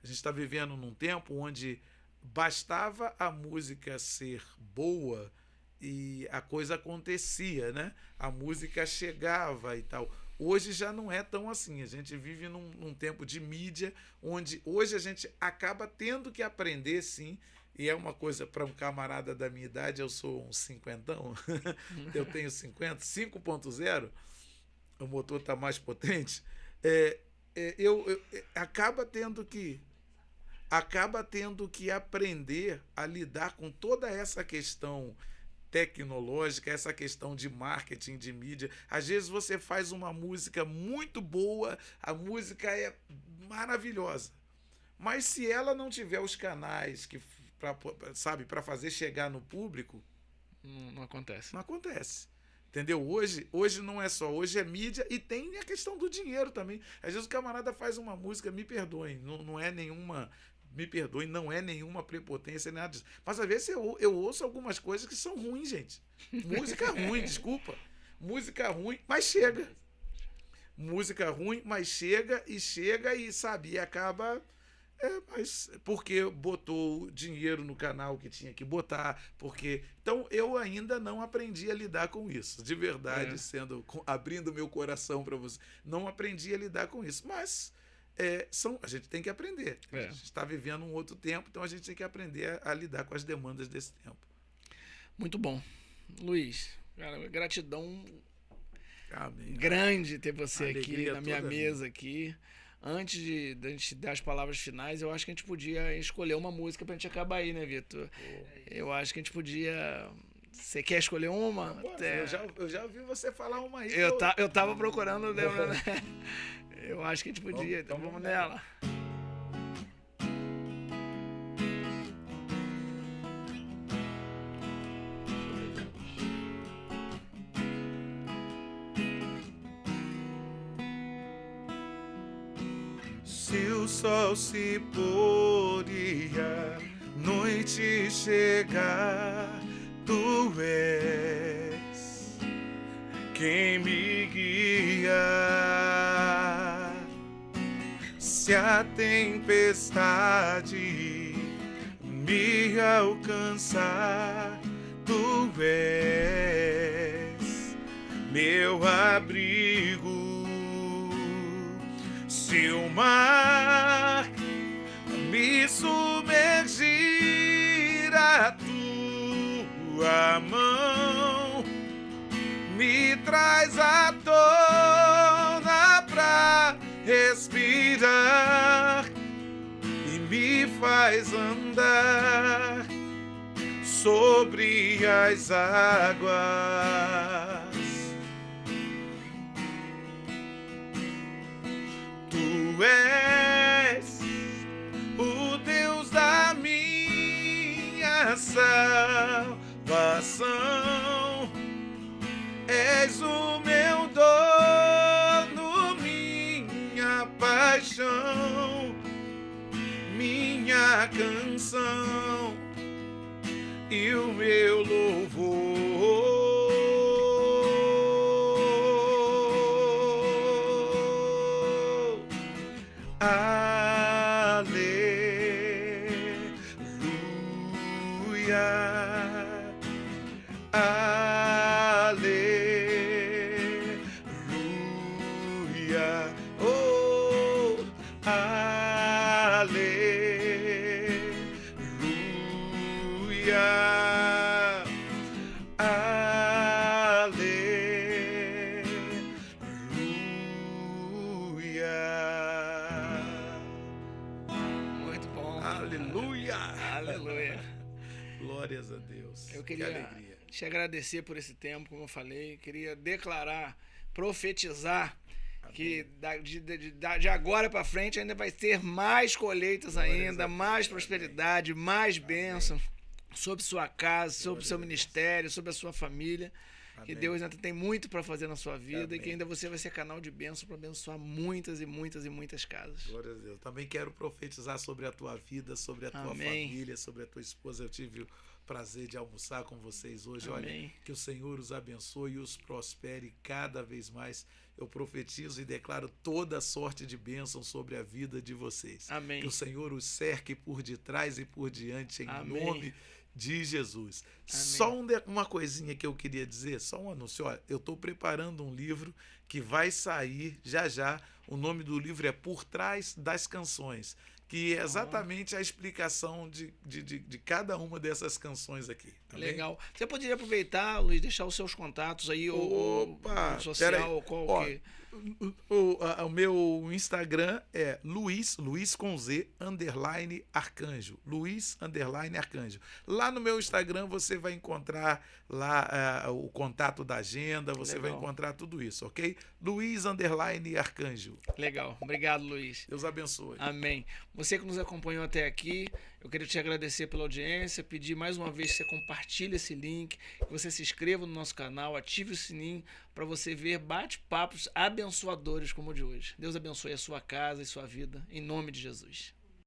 B: A gente está vivendo num tempo onde bastava a música ser boa e a coisa acontecia, né? A música chegava e tal. Hoje já não é tão assim. A gente vive num tempo de mídia onde hoje a gente acaba tendo que aprender, sim. E é uma coisa para um camarada da minha idade, eu sou um cinquentão, eu tenho 50, 5.0, o motor está mais potente, acaba tendo que aprender a lidar com toda essa questão tecnológica, essa questão de marketing, de mídia. Às vezes você faz uma música muito boa, a música é maravilhosa, mas se ela não tiver os canais para fazer chegar no público,
A: não acontece.
B: Não acontece. Entendeu? Hoje não é só, hoje é mídia e tem a questão do dinheiro também. Às vezes o camarada faz uma música, me perdoem, não é nenhuma, me perdoem, não é nenhuma prepotência, nada disso. Mas às vezes eu ouço algumas coisas que são ruins, gente. Música ruim, desculpa. Música ruim, mas chega. Música ruim, mas chega e sabe, e acaba... mas porque botou dinheiro no canal que tinha que botar, porque... Então, eu ainda não aprendi a lidar com isso, de verdade, abrindo meu coração para você. Não aprendi a lidar com isso, mas a gente tem que aprender. A gente está vivendo um outro tempo, então a gente tem que aprender a lidar com as demandas desse tempo.
A: Muito bom. Luiz, cara, gratidão
B: Amém.
A: Grande ter você
B: Alegria
A: aqui na minha
B: toda
A: mesa aqui. Antes de a gente dar as palavras finais, eu acho que a gente podia escolher uma música pra gente acabar aí, né, Vitor? Eu acho que a gente podia... Você quer escolher uma?
B: Eu já ouvi você falar uma aí.
A: Eu tava procurando, né? Eu acho que a gente podia, então vamos nela.
B: Se o sol se pôr e a noite chegar, tu és quem me guia. Se a tempestade me alcançar, tu és meu abrigo. Se o mar me submergir, a tua mão me traz à tona pra respirar e me faz andar sobre as águas. minha salvação, és o meu dono, minha paixão, minha canção e o meu louvor. Aleluia, oh, aleluia, aleluia.
A: Muito bom.
B: Aleluia.
A: Aleluia.
B: Glórias a Deus.
A: Eu
B: Que
A: queria
B: alegria.
A: te agradecer por esse tempo, como eu falei. Queria declarar, profetizar que de agora para frente ainda vai ter mais colheitas ainda, mais prosperidade, mais bênção sobre sua casa, sobre o seu ministério, sobre a sua família. Que Deus ainda tem muito para fazer na sua vida e que ainda você vai ser canal de bênção para abençoar muitas e muitas e muitas casas.
B: Glória a Deus. Também quero profetizar sobre a tua vida, sobre a tua família, sobre a tua esposa. Eu tive o prazer de almoçar com vocês hoje.
A: Amém.
B: Olha, que o Senhor os abençoe e os prospere cada vez mais. Eu profetizo e declaro toda sorte de bênção sobre a vida de vocês.
A: Amém.
B: Que o Senhor os cerque por detrás e por diante, em
A: Amém.
B: nome de Jesus.
A: Amém.
B: Só uma coisinha que eu queria dizer, só um anúncio. Olha, eu estou preparando um livro que vai sair já já. O nome do livro é Por Trás das Canções, que é exatamente a explicação de cada uma dessas canções aqui. Amém?
A: Legal. Você poderia aproveitar, Luiz, deixar os seus contatos aí,
B: Opa,
A: o social, qual que...
B: O meu Instagram é Luiz com Z, _Arcanjo. Luiz, _Arcanjo. Lá no meu Instagram você vai encontrar lá o contato da agenda, você vai encontrar tudo isso, ok? Luiz, _Arcanjo.
A: Legal. Obrigado, Luiz.
B: Deus abençoe.
A: Amém. Você que nos acompanhou até aqui, eu queria te agradecer pela audiência, pedir mais uma vez que você compartilhe esse link, que você se inscreva no nosso canal, ative o sininho para você ver bate-papos abençoadores como o de hoje. Deus abençoe a sua casa e sua vida, em nome de Jesus.